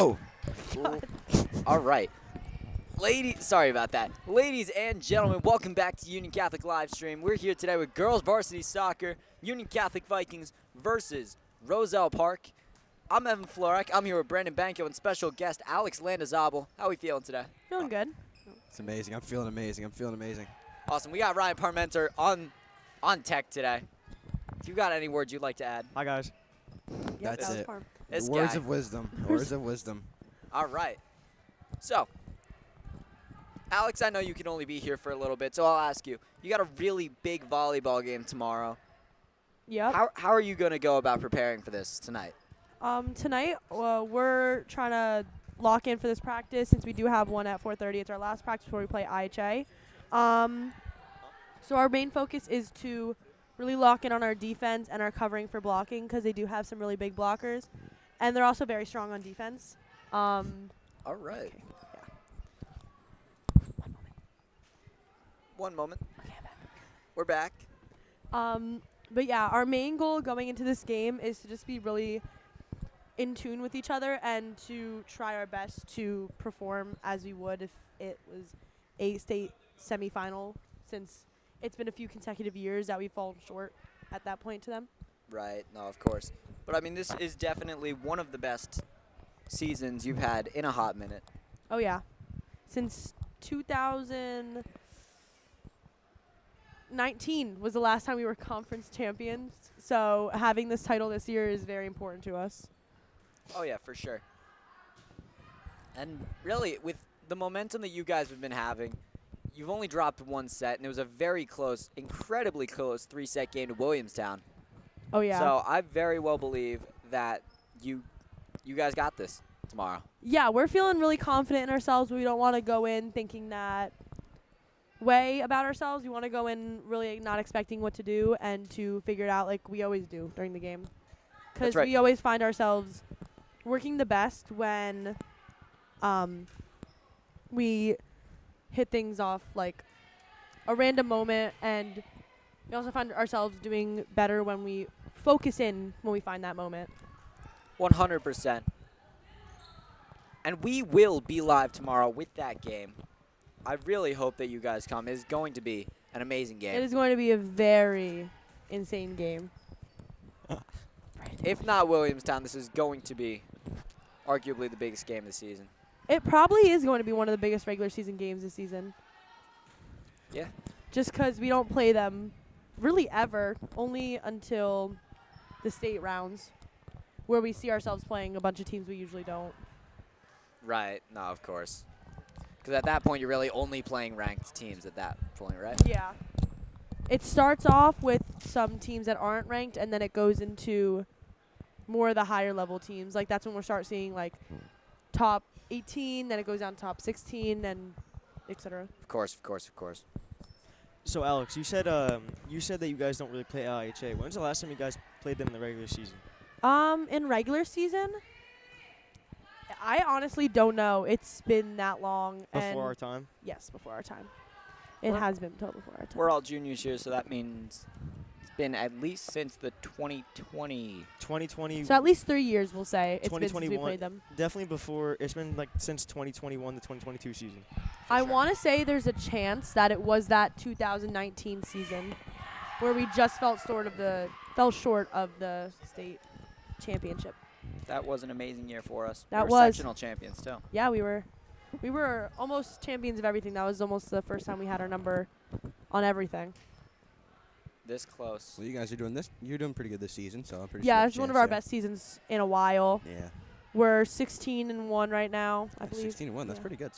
Oh. All right. Sorry about that. Ladies and gentlemen, welcome back to Union Catholic Livestream. We're here today with girls varsity soccer, Union Catholic Vikings versus Roselle Park. I'm Evan Florek. I'm here with Brandon Banco and special guest Alex Landazabal. How are we feeling today? Feeling good. It's amazing. I'm feeling amazing. I'm feeling amazing. Awesome. We got Ryan Parmenter on tech today. If you got any words you'd like to add. Hi, guys. Yep, That's that was it. Parm. This Words guy. of wisdom. Words of wisdom. All right. So, Alex, I know you can only be here for a little bit, so I'll ask you. You got a really big volleyball game tomorrow. Yep. How are you going to go about preparing for this tonight? Tonight, we're trying to lock in for this practice since we do have one at 4:30. It's our last practice before we play IHA. So our main focus is to really lock in on our defense and our covering for blocking because they do have some really big blockers, and they're also very strong on defense. All right. Okay. One moment. Okay, I'm back. We're back. But yeah, our main goal going into this game is to just be really in tune with each other and to try our best to perform as we would if it was a state semifinal, since it's been a few consecutive years that we've fallen short at that point to them. Right. No, of course. But, I mean, this is definitely one of the best seasons you've had in a hot minute. Oh, yeah. Since 2019 was the last time we were conference champions, so having this title this year is very important to us. Oh, yeah, for sure. And really, with the momentum that you guys have been having, you've only dropped one set, and it was a very close, incredibly close 3-set game to Williamstown. Oh, yeah. So I very well believe that you guys got this tomorrow. Yeah, we're feeling really confident in ourselves. We don't want to go in thinking that way about ourselves. We want to go in really not expecting what to do and to figure it out like we always do during the game. Because right. we always find ourselves working the best when we hit things off like a random moment, and we also find ourselves doing better when we focus in when we find that moment. 100%. And we will be live tomorrow with that game. I really hope that you guys come. It is going to be an amazing game. It is going to be a very insane game. If not Williamstown, this is going to be arguably the biggest game of the season. It probably is going to be one of the biggest regular season games this season. Yeah. Just because we don't play them really ever, only until the state rounds, where we see ourselves playing a bunch of teams we usually don't. Right. No, of course. Because at that point, you're really only playing ranked teams at that point, right? Yeah. It starts off with some teams that aren't ranked, and then it goes into more of the higher level teams. Like, that's when we'll start seeing, like, top 18, then it goes down to top 16, and et cetera. Of course, of course, of course. So, Alex, you said that you guys don't really play IHA. When's the last time you guys played them in the regular season? In regular season, I honestly don't know. It's been that long. Before our time? Yes, before our time. It has been until before our time. We're all juniors here, so that means it's been at least since the 2020. 2020. So at least 3 years, we'll say. It's been since we 2021. played them. Definitely before. It's been like since 2021 to 2022 season. I want to say there's a chance that it was that 2019 season where we just fell short of the state championship. That was an amazing year for us. That we were was. sectional champions, too. Yeah, we were almost champions of everything. That was almost the first time we had our number on everything. This close. Well, you guys are doing this. You're doing pretty good this season, so I'm pretty sure. Yeah, there's it's a one of chance, our yeah. best seasons in a while. Yeah. We're 16-1 right now, I believe. 16-1. That's Yeah. pretty good.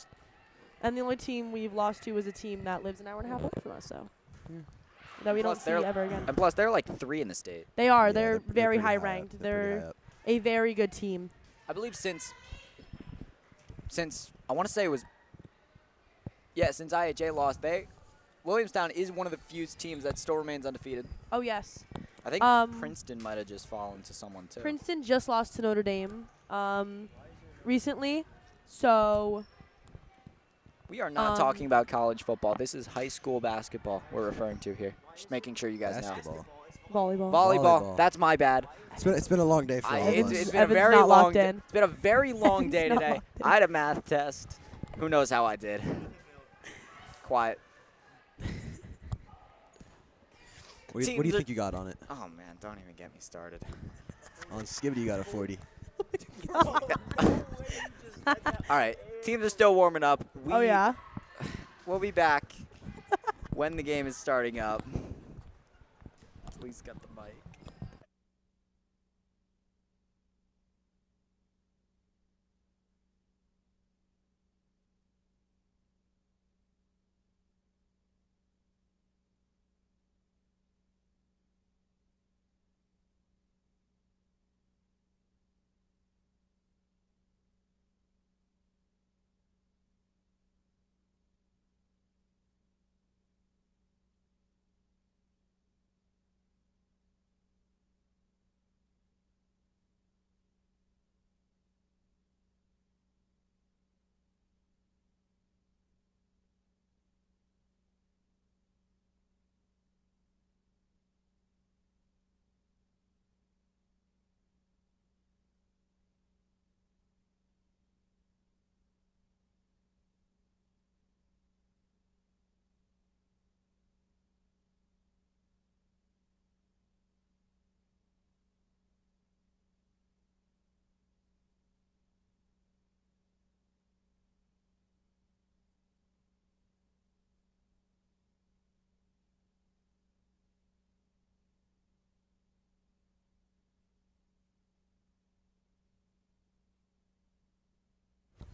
And the only team we've lost to is a team that lives an hour and a half away from us, so that we Plus don't see they're- ever again. And plus, they're like 3 in the state. They are. Yeah, they're very high pretty ranked. up. They're pretty high They're up. a very good team. I believe since I want to say it was, yeah, since IHA lost, Williamstown is one of the few teams that still remains undefeated. Oh, yes. I think Princeton might have just fallen to someone, too. Princeton just lost to Notre Dame recently, so We are not talking about college football. This is high school basketball we're referring to here. Just making sure you guys know. Basketball. Volleyball. Volleyball. That's my bad. It's been a long day for all of It's us. been a Evan's very not long locked day. in. It's been a very long Evan's day not today. locked in. I had a math test. Who knows how I did? Quiet. What do Teams you are- think you got on it? Oh man, don't even get me started. On Skibbity, you got a 40. All right, teams are still warming up. Oh yeah. We'll be back when the game is starting up. Please get the mic.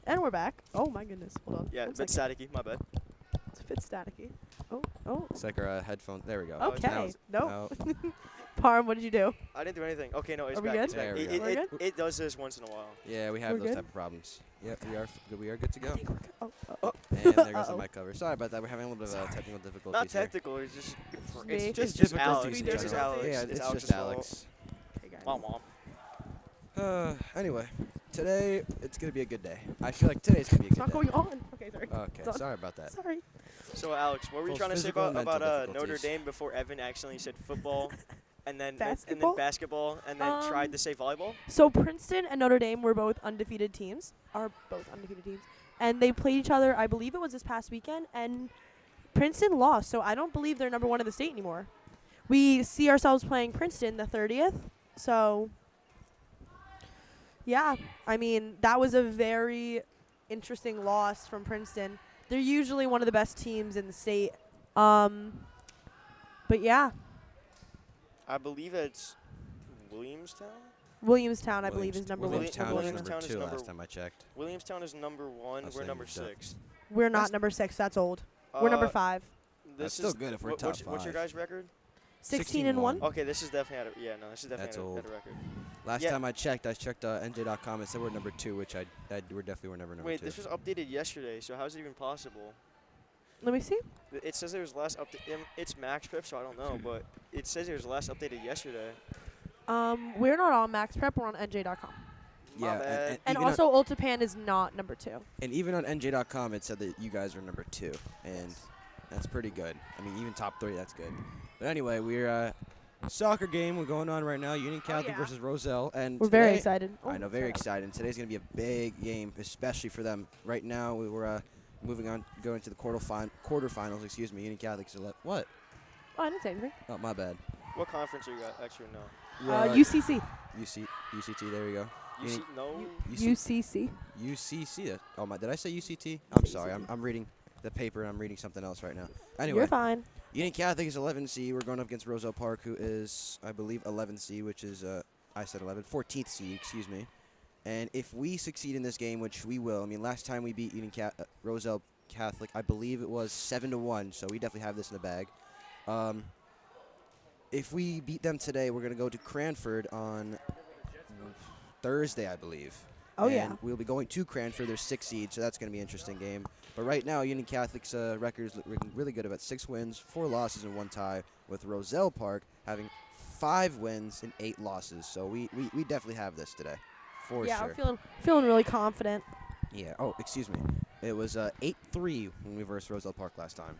And we're back. Oh my goodness. Hold on. Yeah, One a bit second. staticky. My bad. It's a bit staticky. Oh. It's like our headphone. There we go. Oh, it's Okay. Now it's- Nope. no. Parm, what did you do? I didn't do anything. Okay, no, it's Are we back. good? It's back. There we It, go. it, We're it, good? it does this once in a while. Yeah, we have We're those good? type of problems. Yep, we are good to go. Oh. And there goes the Uh-oh. mic cover. Sorry about that. We're having a little bit of technical difficulties Not here. technical. It's just me. it's Just just difficulties Alex. in It's just general. Alex. Yeah, it's it's Alex's just fault. Alex. Okay, guys. Mom. Anyway, today it's gonna be a good day. I feel like today's gonna be a It's good not day. going on. Okay, sorry. Okay, It's on. sorry about that. Sorry. So Alex, what were you Both trying to say physical and about mental Notre difficulties. Dame before Evan accidentally said football, and then Basketball? basketball, and then tried to say volleyball? So Princeton and Notre Dame were both undefeated teams. And they played each other, I believe it was this past weekend, and Princeton lost. So I don't believe they're number one in the state anymore. We see ourselves playing Princeton the 30th. So, yeah, I mean, that was a very interesting loss from Princeton. They're usually one of the best teams in the state. But yeah, I believe it's Williamstown. Williamstown, I believe, is number one. Williamstown was Williamstown number is 2 number- last time I checked. Williamstown is number 1. That's We're they number moved up. 6. We're not That's- number 6. That's old. We're number 5. That's This still is good if we're what- top what's your 5. guys' record? 16 and 1. Okay, this is definitely this is That's definitely old. a better record. Last Yeah. time I checked NJ.com. It said we're number 2, which we definitely were never number 2. Wait, this was updated yesterday, so how's it even possible? Let me see. It says it was last updated. It's Max Prep, so I don't know, but it says it was last updated yesterday. We're not on Max Prep. We're on NJ.com. My yeah, bad. And even also, Ultapan is not number 2. and even on NJ.com, it said that you guys were number 2, and that's pretty good. I mean, even top 3, that's good. But anyway, we're soccer game. We're going on right now. Union Catholic yeah. versus Roselle, and We're very today- excited. I know, very shut up. excited. Today's going to be a big game, especially for them. Right now, we were moving on, going to the quarterfinals. Excuse me. Union Catholic's what? Oh, I didn't say anything. Oh, my bad. What conference are you at? Actually, no. UCC. UCT. There we go. No. UCC. UCC. Oh my! Did I say UCT? I'm sorry. I'm reading the paper and I'm reading something else right now. Anyway, You're fine. Union Catholic is 11C. We're going up against Roselle Park, who is, I believe, 11C, which is I said 11, 14th C. Excuse me. And if we succeed in this game, which we will, I mean, last time we beat Roselle Catholic, I believe it was 7-1. So we definitely have this in the bag. If we beat them today, we're going to go to Cranford on Thursday, I believe. Oh, and yeah. we'll be going to Cranford. They're 6 seed, so that's going to be an interesting game. But right now, Union Catholic's record is looking really good, about 6 wins, 4 losses, and 1 tie, with Roselle Park having 5 wins and 8 losses. So we definitely have this today, for Yeah, sure. I'm feeling really confident. Yeah. Oh, excuse me. It was 8-3 when we versed Roselle Park last time.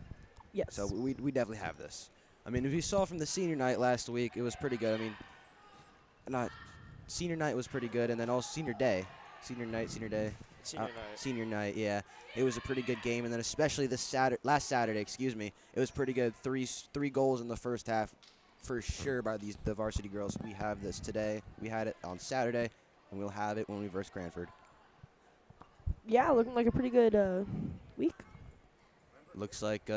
Yes. So we definitely have this. I mean, if you saw from the senior night last week, it was pretty good. I mean, not senior night was pretty good, and then also senior day, senior night, senior day, senior night. Yeah, it was a pretty good game, and then especially this last Saturday, excuse me, it was pretty good. Three goals in the first half, for sure by the varsity girls. We have this today. We had it on Saturday, and we'll have it when we verse Cranford. Yeah, looking like a pretty good week. Looks like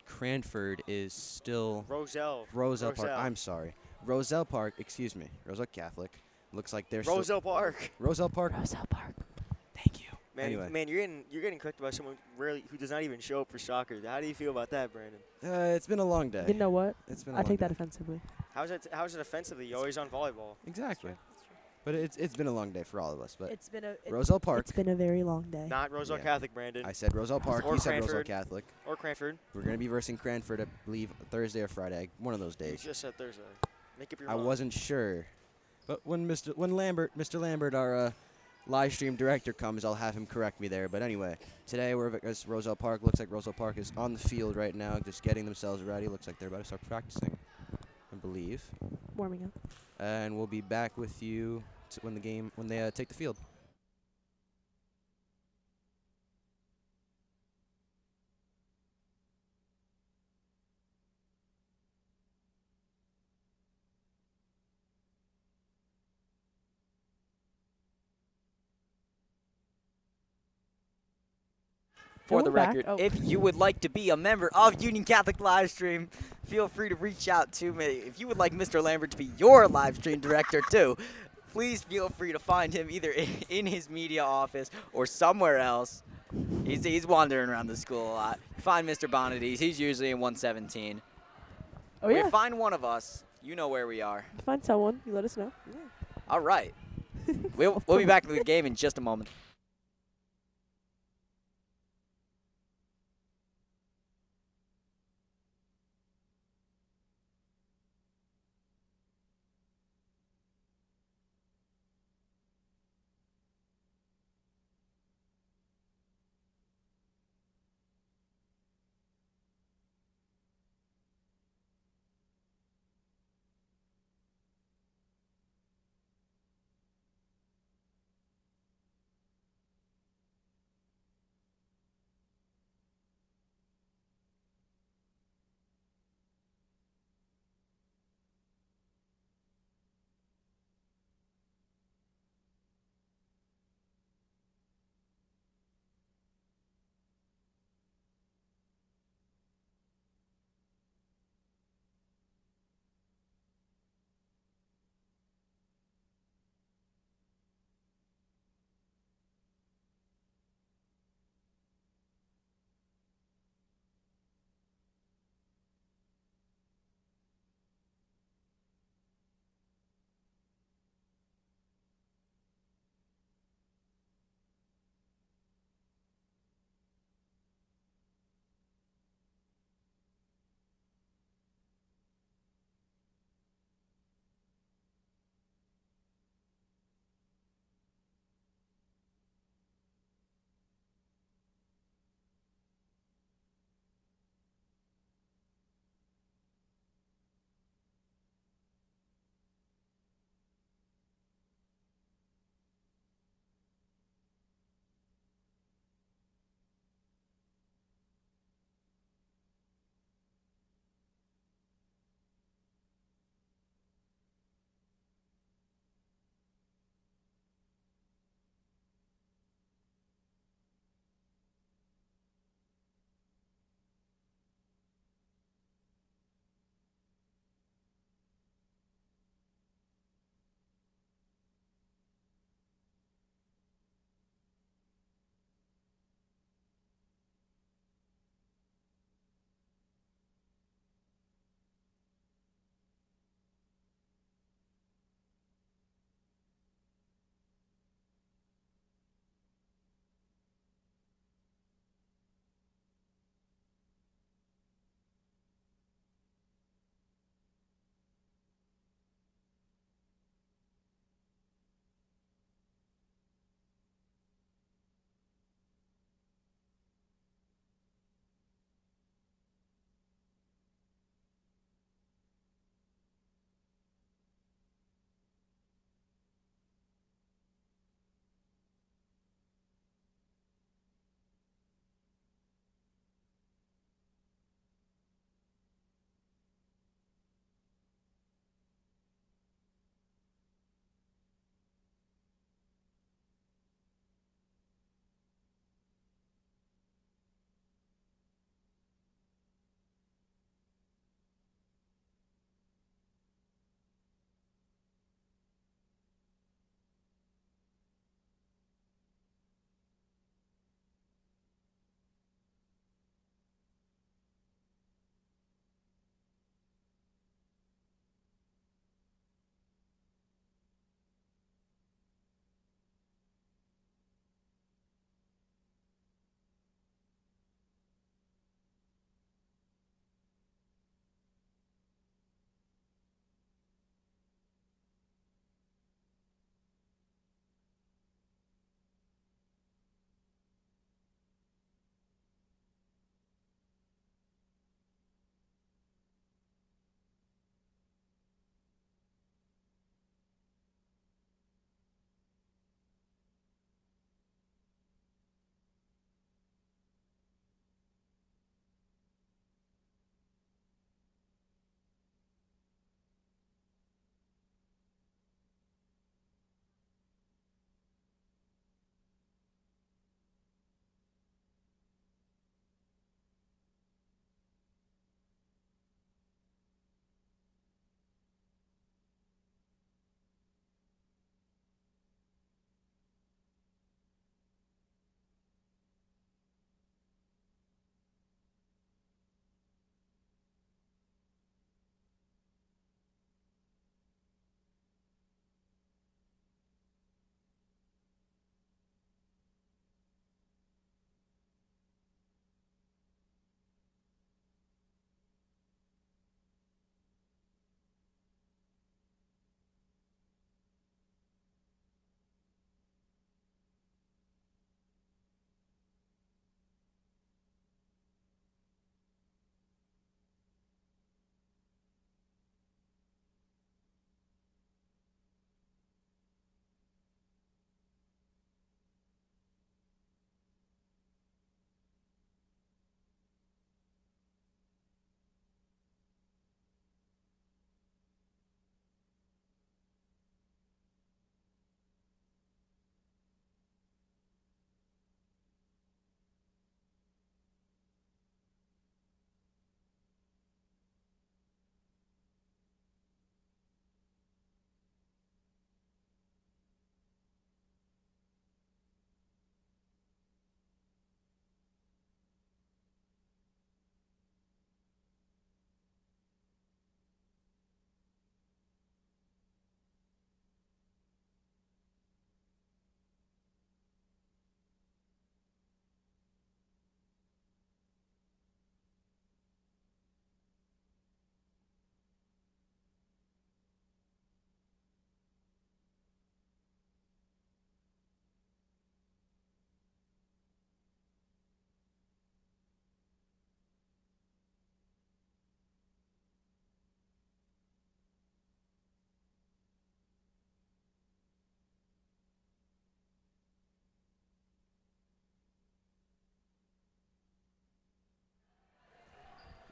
Cranford is still Roselle. Roselle Park. I'm sorry, Roselle Park. Excuse me, Roselle Catholic. Looks like they're Roselle Park. Roselle Park. Roselle Park. Thank you. Man, Anyway. man, you're getting cooked by someone who does not even show up for soccer. How do you feel about that, Brandon? It's been a long day. You know what? It's been. I take that offensively. How's it offensively? You're always on volleyball. Exactly. But it's been a long day for all of us. But It's been a Roselle Park. It's been a very long day. Not Roselle Yeah. Catholic, Brandon. I said Roselle Park. Or You said Roselle Cranford. Catholic. Or Cranford. We're gonna be versing Cranford, I believe, Thursday or Friday, one of those You days. just said Thursday. Make up your I mind. wasn't sure, but when Mr. Lambert, our live stream director comes, I'll have him correct me there. But anyway, today we're at Roselle Park. Looks like Roselle Park is on the field right now, just getting themselves ready. Looks like they're about to start practicing, I believe. Warming up. And we'll be back with you when they take the field. For the we're back. record, Oh. if you would like to be a member of Union Catholic Livestream, feel free to reach out to me. If you would like Mr. Lambert to be your live stream director too, please feel free to find him either in his media office or somewhere else. He's wandering around the school a lot. Find Mr. Bonadies. He's usually in 117. Oh We yeah. find one of us. You know where we are. Find someone. You let us know. Yeah. All right. We'll be back to the game in just a moment.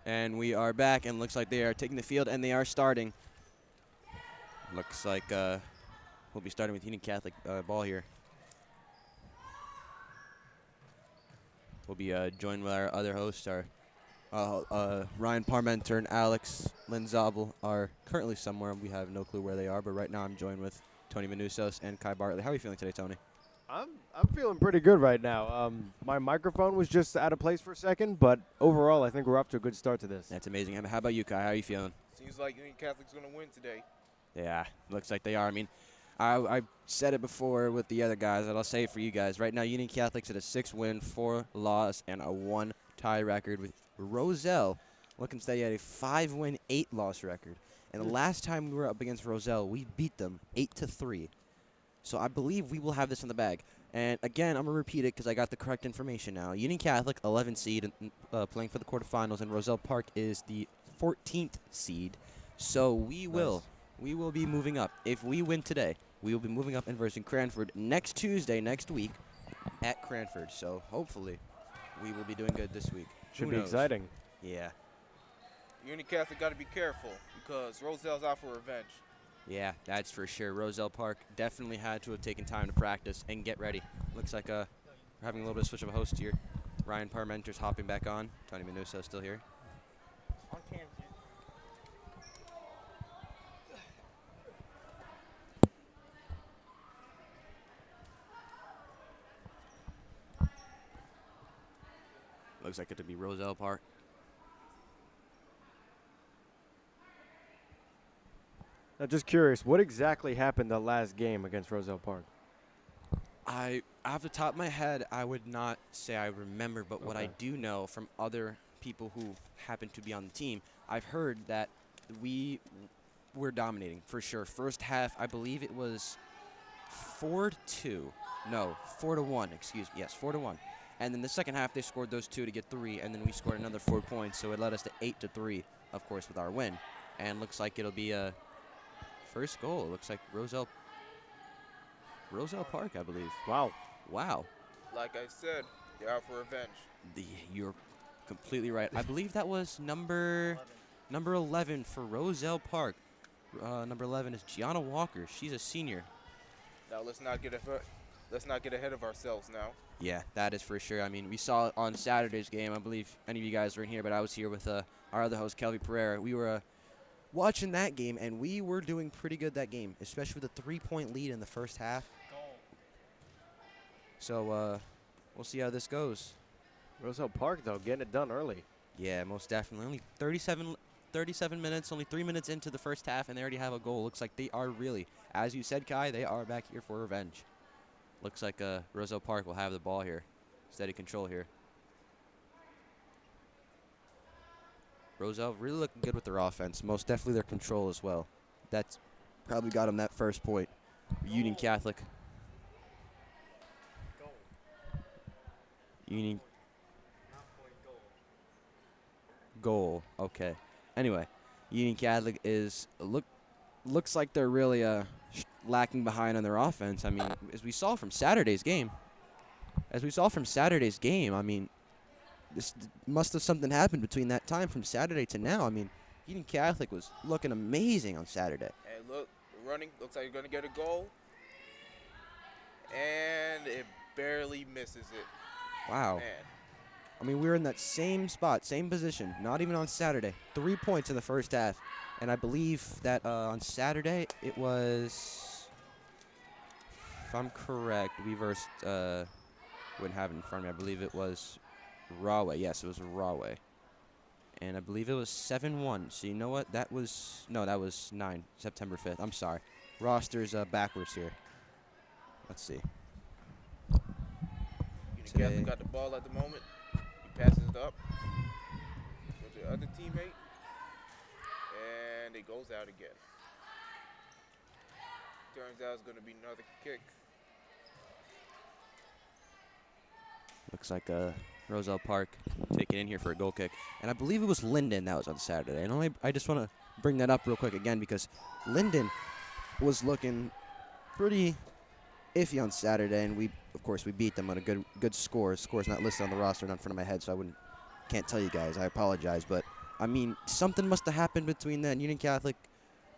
And we are back, and looks like they are taking the field, and they are starting. Looks like we'll be starting with Union Catholic ball here. We'll be joined with our other hosts, our Ryan Parmenter and Alex Linzabel are currently somewhere. We have no clue where they are, but right now I'm joined with Tony Manusos and Kai Bartley. How are you feeling today, Tony? I'm feeling pretty good right now. My microphone was just out of place for a second, but overall, I think we're off to a good start to this. That's amazing. How about you, Kai? How are you feeling? Seems like Union Catholic's going to win today. Yeah, looks like they are. I mean, I said it before with the other guys, and I'll say it for you guys. Right now, Union Catholic's at a 6-win, 4-loss, and a 1-tie record with Roselle looking steady at a 5-win, 8-loss record. And the last time we were up against Roselle, we beat them 8-3. So I believe we will have this in the bag. And again, I'm going to repeat it because I got the correct information now. Union Catholic, 11 seed, playing for the quarterfinals, and Roselle Park is the 14th seed. So we will be moving up. If we win today, we will be moving up and versing Cranford next Tuesday, next week, at Cranford. So hopefully we will be doing good this week. Should Who be knows? exciting. Yeah. Union Catholic got to be careful because Roselle's out for revenge. Yeah, that's for sure. Roselle Park definitely had to have taken time to practice and get ready. Looks like we're having a little bit of switch of a host here. Ryan Parmenter's hopping back on. Tony Manuso still here. Looks like it to be Roselle Park. Now, just curious, what exactly happened the last game against Roselle Park? Off the top of my head, I would not say I remember, but what I Okay. do know from other people who happen to be on the team, I've heard that we were dominating for sure. First half, I believe it was 4-2. No, 4-1. Excuse me. Yes, 4-1. And then the second half, they scored those 2 to get 3, and then we scored another 4 points, so it led us to 8-3, of course, with our win. And looks like it'll be a first goal. It looks like Roselle Park, I believe. Wow. Wow. Like I said, they're out for revenge. You're completely right. I believe that was number 11 for Roselle Park. Number 11 is Gianna Walker. She's a senior. Now let's not get ahead of ourselves now. Yeah, that is for sure. I mean, we saw it on Saturday's game. I believe any of you guys were in here, but I was here with our other host, Kelvin Pereira. We were watching that game, and we were doing pretty good that game, especially with a 3-point lead in the first half. So we'll see how this goes. Roselle Park, though, getting it done early. Yeah, most definitely. Only 37 minutes, only 3 minutes into the first half, and they already have a goal. Looks like they are really, as you said, Kai, they are back here for revenge. Looks like Roselle Park will have the ball here. Steady control here. Roselle really looking good with their offense. Most definitely their control as well. That's probably got them that first point. Union Catholic. Union. Goal. Okay. Anyway, Union Catholic looks like they're really lacking behind on their offense. I mean, as we saw from Saturday's game. I mean, this must have something happened between that time from Saturday to now. I mean, Union Catholic was looking amazing on Saturday. And look, running, looks like you're going to get a goal. And it barely misses it. Wow. Man. I mean, we were in that same spot, same position, not even on Saturday. 3 points in the first half. And I believe that on Saturday it was, if I'm correct, we versed, wouldn't have it in front of me. I believe it was Rahway. Yes, it was Rahway. And I believe it was 7-1. So you know what? That was 9, September 5th. I'm sorry. Roster's backwards here. Let's see. Union Catholic got the ball at the moment. He passes it up with the other teammate. And it goes out again. Turns out it's going to be another kick. Looks like Roselle Park taking in here for a goal kick. And I believe it was Linden that was on Saturday. And I just want to bring that up real quick again because Linden was looking pretty iffy on Saturday. And of course, we beat them on a good score. Score's not listed on the roster, not in front of my head, so can't tell you guys. I apologize. But I mean, something must have happened between that Union Catholic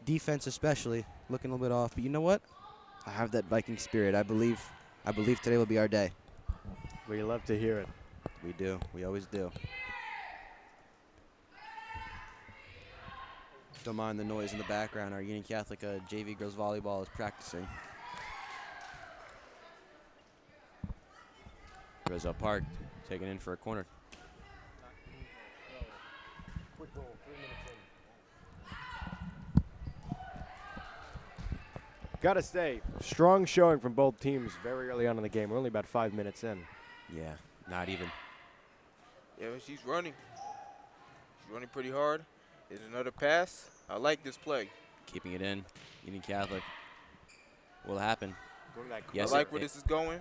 defense, especially looking a little bit off. But you know what? I have that Viking spirit. I believe today will be our day. We love to hear it. We do. We always do. Don't mind the noise in the background. Our Union Catholic JV girls volleyball is practicing. Roselle Park taken in for a corner. Quick goal, 3 minutes in. Gotta say, strong showing from both teams very early on in the game. We're only about 5 minutes in. Yeah, not even. Yeah, but she's running. She's running pretty hard. There's another pass. I like this play. Keeping it in. Union Catholic. What'll happen? Go to that Yes, I like where this is going.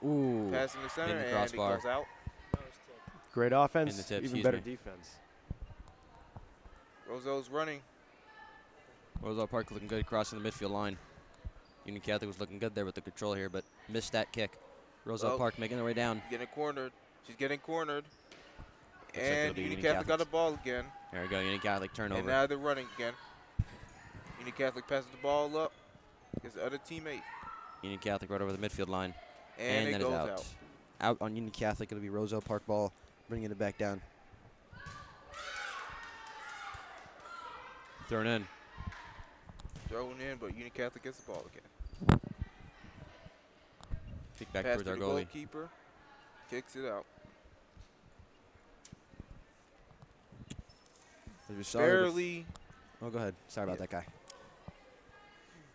Ooh. Pass in the center, hitting the and it crossbar. goes out. great offense, In the tip, even excuse better me. defense. Roselle's running. Roselle Park looking good crossing the midfield line. Union Catholic was looking good there with the control here, but missed that kick. Roselle Well, Park making their way down. Getting cornered. She's getting cornered. like it'll And be Union Union Catholic got the ball again. There we go, Union Catholic And turnover. now they're running again. Union Catholic passes the ball up. His other teammate. Union Catholic right over the midfield line. And it that is goes out. out. Out on Union Catholic, it'll be Roselle Park ball, bringing it back down. Thrown in. Thrown in, but Union Catholic gets the ball again. Kick back Pass towards to our the goalie. goalkeeper. Kicks it out. As we saw it Barely. oh, go ahead. Sorry about that guy.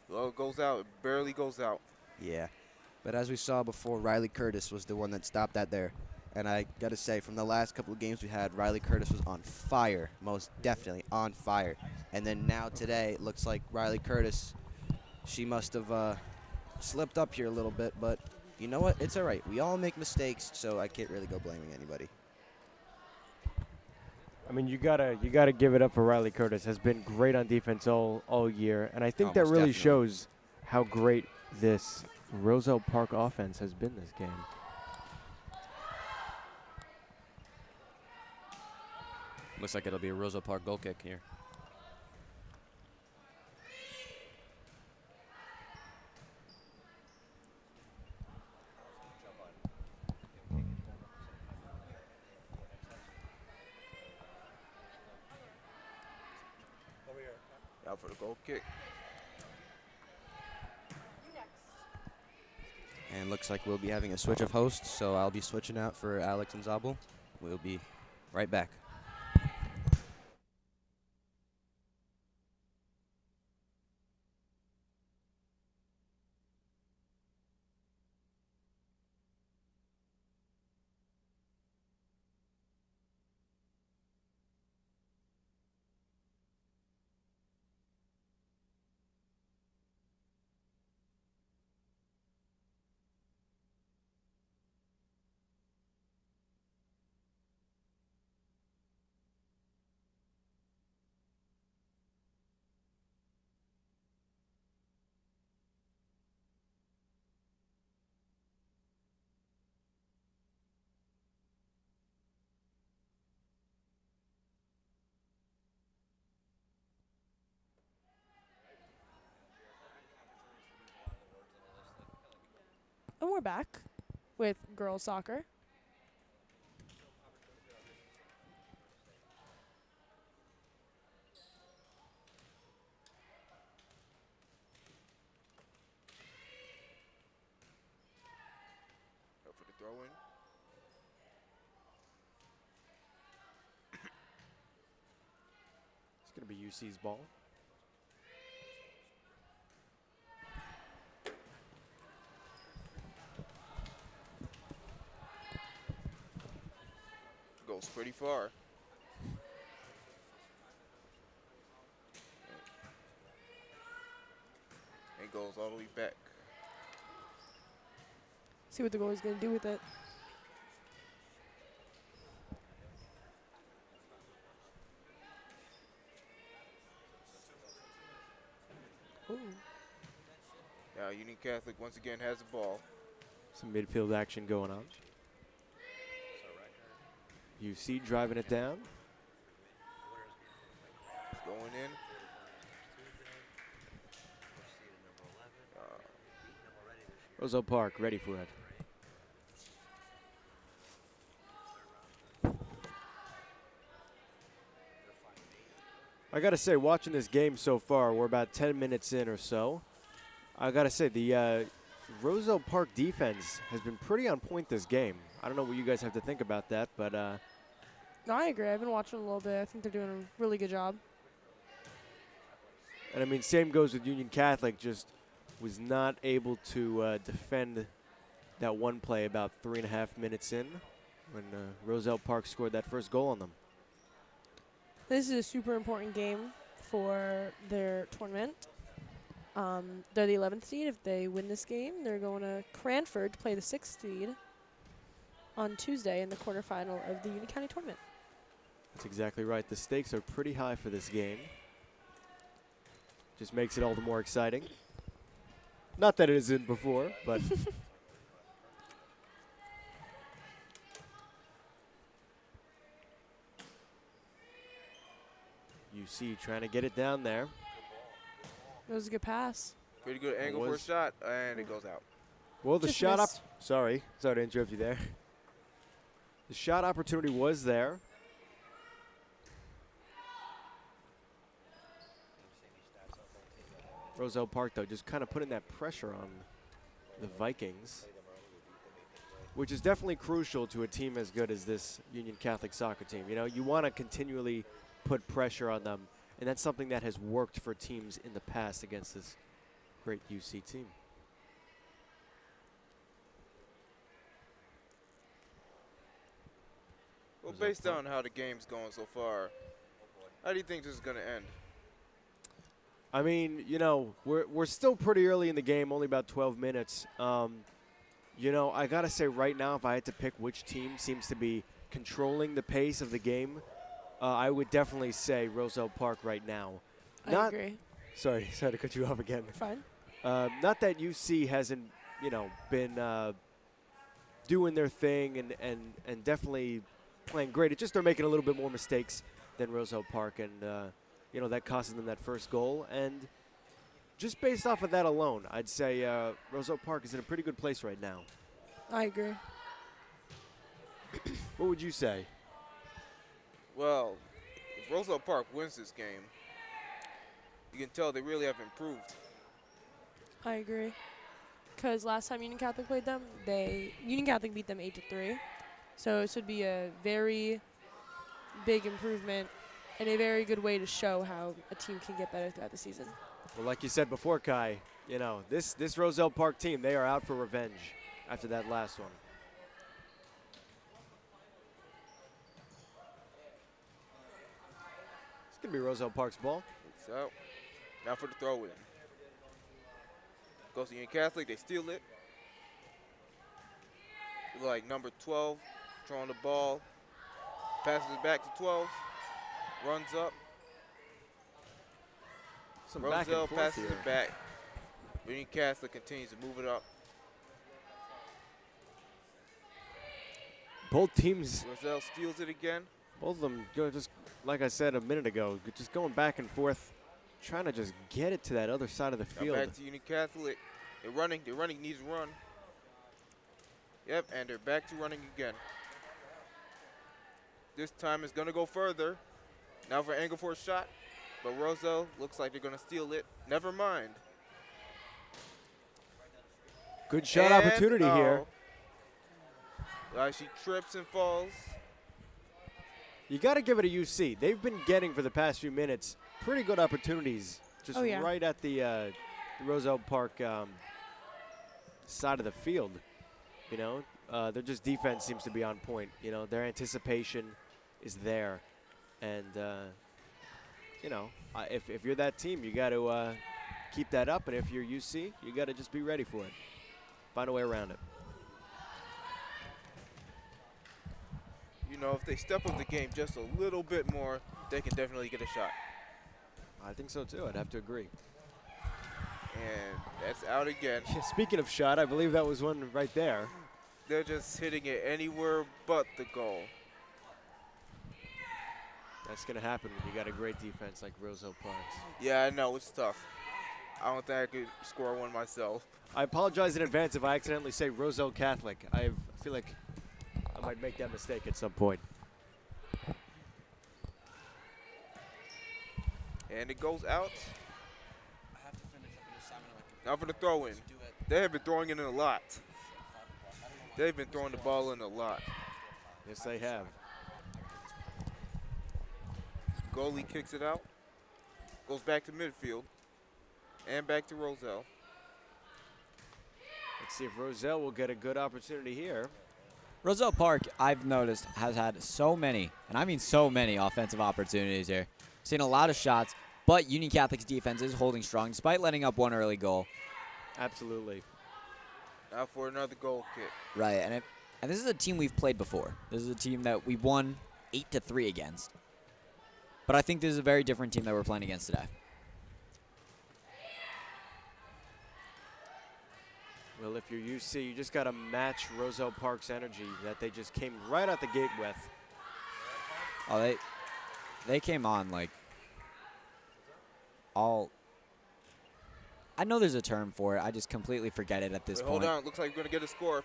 Well, it goes out. It barely goes out. Yeah. But as we saw before, Riley Curtis was the one that stopped that there. And I got to say, from the last couple of games we had, Riley Curtis was on fire, most definitely on fire. And then now today, it looks like Riley Curtis, she must have slipped up here a little bit. But you know what? It's all right. We all make mistakes, so I can't really go blaming anybody. I mean, you gotta give it up for Riley Curtis. Has been great on defense all year, and I think that Most really definitely. shows how great this Roselle Park offense has been this game. Looks like it'll be a Roselle Park goal kick here. Out for the goal kick. And looks like we'll be having a switch of hosts, so I'll be switching out for Alex and Zabul. We'll be right back. And we're back with girls soccer. Out for the throw in. It's gonna be UC's ball. Goes pretty far. And goes all the way back. See what the goalie's going to do with it. Ooh. Now Union Catholic once again has the ball. Some midfield action going on. UC driving it down. Going in. Roselle Park ready for it. I gotta say, watching this game so far, we're about 10 minutes in or so. I gotta say, the Roselle Park defense has been pretty on point this game. I don't know what you guys have to think about that, but No, I agree. I've been watching a little bit. I think they're doing a really good job. and I mean, same goes with Union Catholic. Just was not able to defend that one play about 3.5 minutes in when Roselle Park scored that first goal on them. This is a super important game for their tournament. They're the 11th seed. If they win this game, they're going to Cranford to play the 6th seed on Tuesday in the quarterfinal of the Union County tournament. That's exactly right. The stakes are pretty high for this game. Just makes it all the more exciting. Not that it isn't before, but UC trying to get it down there. That was a good pass. Pretty good angle for a shot, and it goes out. Well, the Just shot up. missed. Sorry to interrupt you there. The shot opportunity was there. Roselle Park, though, just kind of putting that pressure on the Vikings, which is definitely crucial to a team as good as this Union Catholic soccer team. You know, you want to continually put pressure on them, and that's something that has worked for teams in the past against this great UC team. Well, based on how the game's going so far, how do you think this is going to end? I mean, you know, we're still pretty early in the game, only about 12 minutes. You know, I got to say right now, if I had to pick which team seems to be controlling the pace of the game, I would definitely say Roselle Park right now. I agree. Sorry to cut you off again. Fine. Not that UC hasn't, you know, been doing their thing and definitely playing great. It's just they're making a little bit more mistakes than Roselle Park, and you know, that costed them that first goal. And just based off of that alone, I'd say Roselle Park is in a pretty good place right now. I agree. What would you say? Well, if Roselle Park wins this game, you can tell they really have improved. I agree. Because last time Union Catholic played them, Union Catholic beat them 8-3. So this would be a very big improvement and a very good way to show how a team can get better throughout the season. Well, like you said before, Kai, you know, this Roselle Park team, they are out for revenge after that last one. It's going to be Roselle Park's ball. It's out. Now for the throw-in. Goes to Union Catholic. They steal it. Like number 12, throwing the ball. Passes it back to 12. Runs up. Some back and Roselle forth passes here. it back. Union Catholic continues to move it up. Both teams, Roselle steals it again. both of them, just like I said a minute ago, just going back and forth, trying to just get it to that other side of the Now field. back to Union Catholic. They're running, needs to run. Yep, and they're back to running again. This time it's gonna go further. Now for angle for a shot, but Roselle looks like they're gonna steal it. Never mind. Good shot And, opportunity here. She trips and falls. You got to give it a UC. They've been getting, for the past few minutes, pretty good opportunities just Oh, yeah. right at the Roselle Park side of the field. You know, their just defense seems to be on point. You know, their anticipation is there. And, you know, if you're that team, you got to keep that up. And if you're UC, you got to just be ready for it. Find a way around it. You know, if they step up the game just a little bit more, they can definitely get a shot. I think so, too. I'd have to agree. And that's out again. Speaking of shot, I believe that was one right there. They're just hitting it anywhere but the goal. That's going to happen when you got a great defense like Roselle Parks. Yeah, I know. It's tough. I don't think I could score one myself. I apologize in advance if I accidentally say Roselle Catholic. I feel like I might make that mistake at some point. And it goes out. Now for the throw in. They have been throwing it in a lot. They've been throwing the ball in a lot. Yes, they have. Goalie kicks it out. Goes back to midfield. And back to Roselle. Let's see if Roselle will get a good opportunity here. Roselle Park, I've noticed, has had so many, and I mean so many offensive opportunities here. Seen a lot of shots, but Union Catholic's defense is holding strong despite letting up one early goal. Absolutely. Now for another goal kick. Right, and this is a team we've played before. This is a team that we won 8-3 against. But I think this is a very different team that we're playing against today. Well, if you're UC, you just got to match Roselle Park's energy that they just came right out the gate with. Oh, they came on like all. I know there's a term for it. I just completely forget it at this point. Hold on. Looks like we're going to get a score.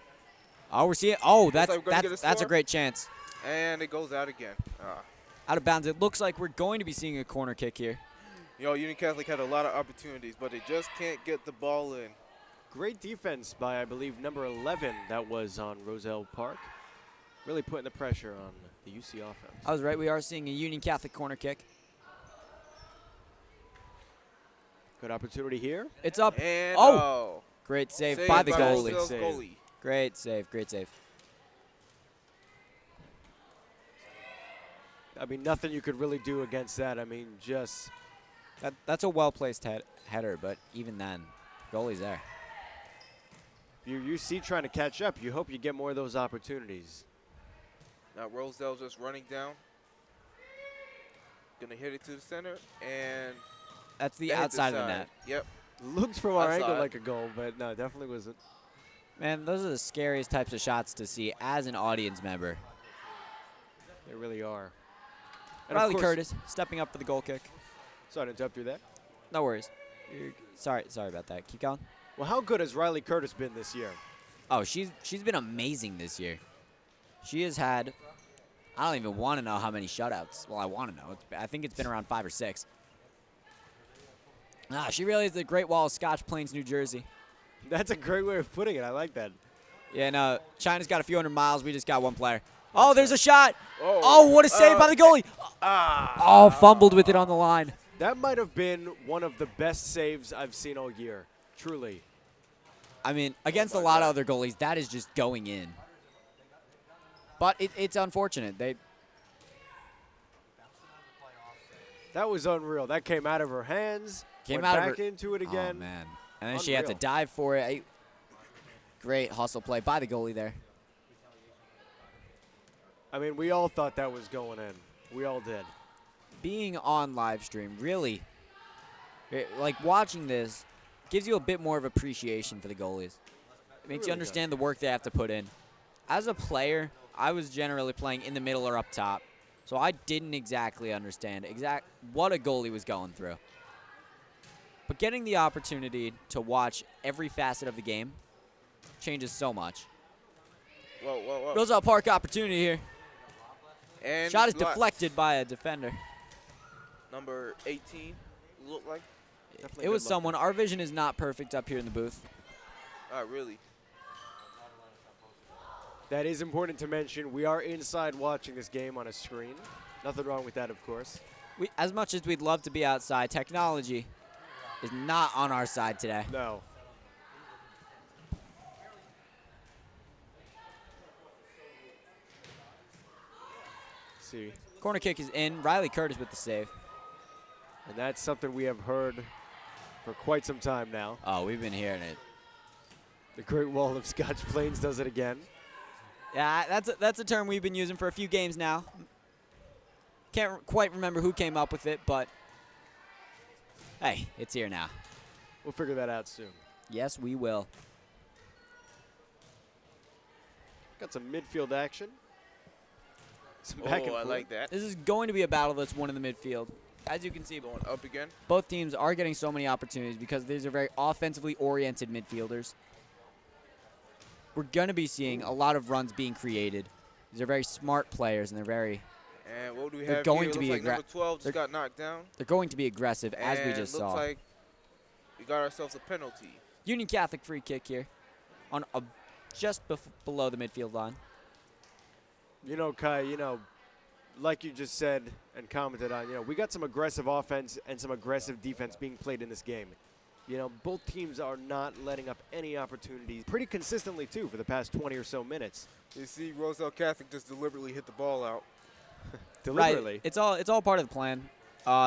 Oh, we're seeing. Oh, Looks like we're gonna get a that's a score. great chance. And it goes out again. Out of bounds. It looks like we're going to be seeing a corner kick here. You know, Union Catholic had a lot of opportunities, but they just can't get the ball in. Great defense by, I believe, number 11 that was on Roselle Park. Really putting the pressure on the UC offense. I was right. We are seeing a Union Catholic corner kick. Good opportunity here. It's up. And Oh! Great save saved by the Roselle's goalie. Save. goalie. Great save. Great save. I mean, nothing you could really do against that. I mean, just That's a well-placed header, but even then, goalie's there. you're UC trying to catch up. You hope you get more of those opportunities. Now Roselle just running down. Gonna hit it to the center, and That's the they hit the outside of the side. net. Yep. Looks from our angle Outside. like a goal, but no, definitely wasn't. Man, those are the scariest types of shots to see as an audience member. They really are. And of Riley course- Curtis stepping up for the goal kick. Sorry to interrupt you there. No worries. Sorry about that. Keep going. Well, how good has Riley Curtis been this year? Oh, she's been amazing this year. She has had, I don't even want to know how many shutouts. Well, I want to know. I think it's been around 5 or 6. She really is the Great Wall of Scotch Plains, New Jersey. That's a great way of putting it. I like that. Yeah, no, China's got a few hundred miles. We just got one player. Oh, there's a shot. Oh, Oh, what a save by the goalie. Oh, fumbled with it on the line. That might have been one of the best saves I've seen all year. Truly. I mean, against a lot of other goalies, that is just going in. But it's unfortunate. That was unreal. That came out of her hands. Came went out of back her- into it again. Oh, man. And then she had to Unreal. dive for it. Great hustle play by the goalie there. I mean, we all thought that was going in. We all did. Being on live stream, really, like watching this, gives you a bit more of appreciation for the goalies. It makes you really understand the work they have to put in. As a player, I was generally playing in the middle or up top, so I didn't exactly understand what a goalie was going through. But getting the opportunity to watch every facet of the game changes so much. Whoa, whoa, whoa. Roselle Park opportunity here. And Shot is blocked. deflected by a defender. Number 18, look like. Definitely It was good luck. someone. Our vision is not perfect up here in the booth. Really. That is important to mention. We are inside watching this game on a screen. Nothing wrong with that, of course. As much as we'd love to be outside, technology is not on our side today. No. See. Corner kick is in. Riley Curtis with the save. And that's something we have heard for quite some time now. Oh, we've been hearing it. The Great Wall of Scotch Plains does it again. Yeah, that's a term we've been using for a few games now. Can't quite remember who came up with it, but hey, it's here now. We'll figure that out soon. Yes, we will. Got some midfield action. Some back and Oh, I forth. like that. This is going to be a battle that's won in the midfield. As you can see, Going up again. both teams are getting so many opportunities because these are very offensively oriented midfielders. We're going to be seeing a lot of runs being created. These are very smart players, and they're And what do we They're have going here? to Looks be like number 12 they're- just got knocked down. going to be aggressive, as we And just looks saw. like we got ourselves a penalty. Union Catholic free kick here, on just below the midfield line. You know, Kai, like you just said and commented on, we got some aggressive offense and some aggressive defense being played in this game. Both teams are not letting up any opportunities pretty consistently, too, for the past 20 or so minutes. You see Roselle Catholic just deliberately hit the ball out. Deliberately. Right. It's all part of the plan.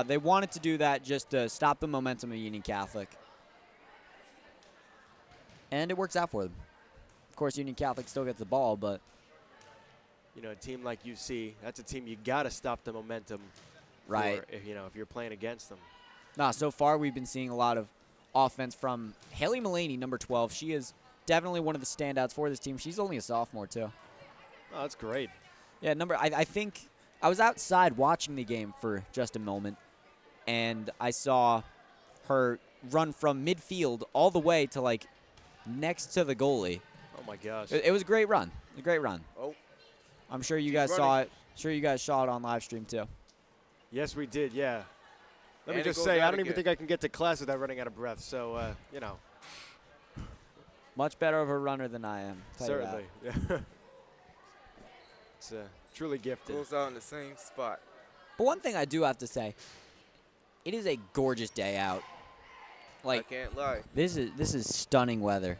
They wanted to do that just to stop the momentum of Union Catholic. And it works out for them. Of course, Union Catholic still gets the ball, but A team like UC, that's a team you got to stop the momentum right. for if you're playing against them. Nah, so far we've been seeing a lot of offense from Haley Mullaney, number 12. She is definitely one of the standouts for this team. She's only a sophomore, too. Oh, that's great. Yeah, I think I was outside watching the game for just a moment, and I saw her run from midfield all the way to, like, next to the goalie. Oh, my gosh. It was a great run. A great run. Oh. I'm sure you Keep guys saw running. it. Sure you guys saw it on live stream, too. Yes, we did, yeah. Let And me it just goes say, I out don't even again. think I can get to class without running out of breath. So, Much better of a runner than I am. Tell you that. certainly. Yeah. It's truly gifted. Goes out in the same spot. But one thing I do have to say, it is a gorgeous day out. I Like, can't lie. this is stunning weather.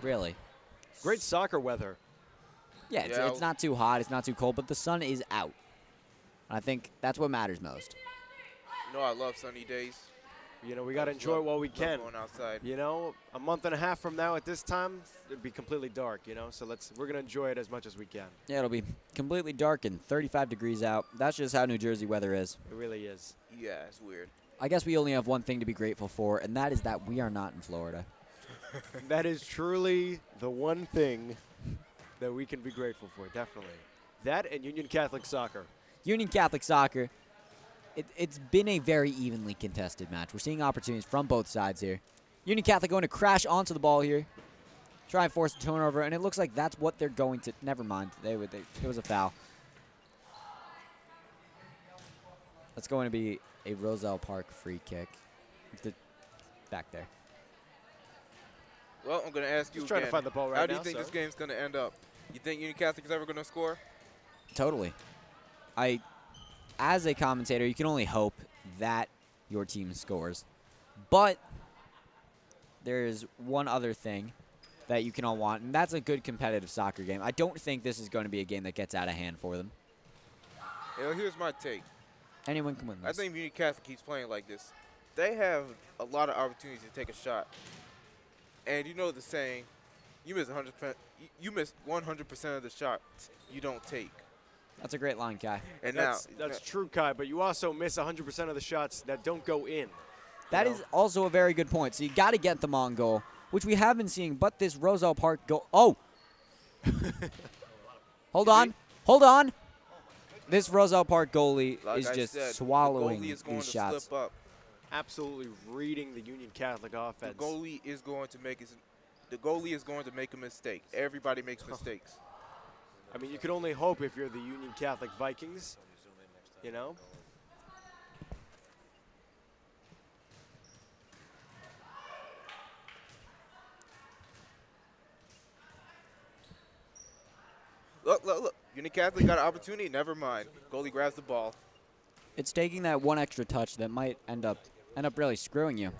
Really. Great soccer weather. Yeah, Yeah, it's not too hot, it's not too cold, but the sun is out. I think that's what matters most. I love sunny days. We got to enjoy it while we Love can. going outside. A month and a half from now at this time, it'd be completely dark, So we're going to enjoy it as much as we can. Yeah, it'll be completely dark and 35 degrees out. That's just how New Jersey weather is. It really is. Yeah, it's weird. I guess we only have one thing to be grateful for, and that is that we are not in Florida. That is truly the one thing that we can be grateful for, definitely. That and Union Catholic soccer. Union Catholic soccer, it's been a very evenly contested match. We're seeing opportunities from both sides here. Union Catholic going to crash onto the ball here, try and force a turnover, and it looks like that's what they're going to. Never mind, it was a foul. That's going to be a Roselle Park free kick. Back there. Well, I'm going to ask you Just trying to again. find the ball right How do now, you think sir. this game's going to end up? You think Union Catholic is ever going to score? Totally. As a commentator, you can only hope that your team scores. But there is one other thing that you can all want, and that's a good competitive soccer game. I don't think this is going to be a game that gets out of hand for them. Here's my take. Anyone can win this. I think Union Catholic keeps playing like this. They have a lot of opportunities to take a shot. And you know the saying, you miss 100%. You miss 100% of the shots you don't take. That's a great line, Kai. And That's true, Kai, but you also miss 100% of the shots that don't go in. That know? is also a very good point. So you got to get them on goal, which we have been seeing. But this Roselle Park goal. Oh! Hold on. This Roselle Park goalie like is I just said, swallowing the goalie is going these to shots. slip up. Absolutely reading the Union Catholic The offense. goalie is going to make a mistake. Everybody makes mistakes. I mean, you could only hope if you're the Union Catholic Vikings, Look. Union Catholic got an opportunity. Never mind. Goalie grabs the ball. It's taking that one extra touch that might end up really screwing you.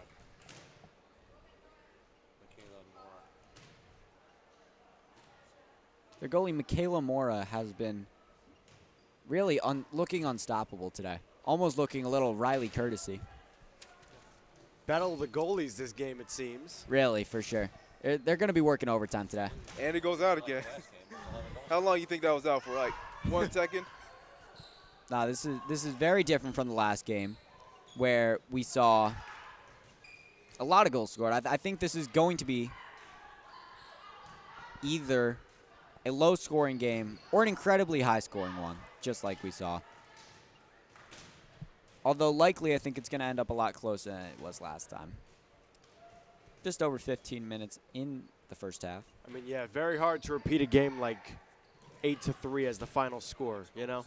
Their goalie, Michaela Mora, has been really looking unstoppable today. Almost looking a little Riley Courtesy. Battle of the goalies this game, it seems. Really, for sure. They're going to be working overtime today. And it goes out again. How long you think that was out for? Like 1 second? Nah, this is very different from the last game, where we saw a lot of goals scored. I think this is going to be either a low-scoring game or an incredibly high-scoring one. just like we saw. Although likely, I think it's going to end up a lot closer than it was last time. Just over 15 minutes in the first half. I mean, yeah, very hard to repeat a game like 8-3 as the final score, you know?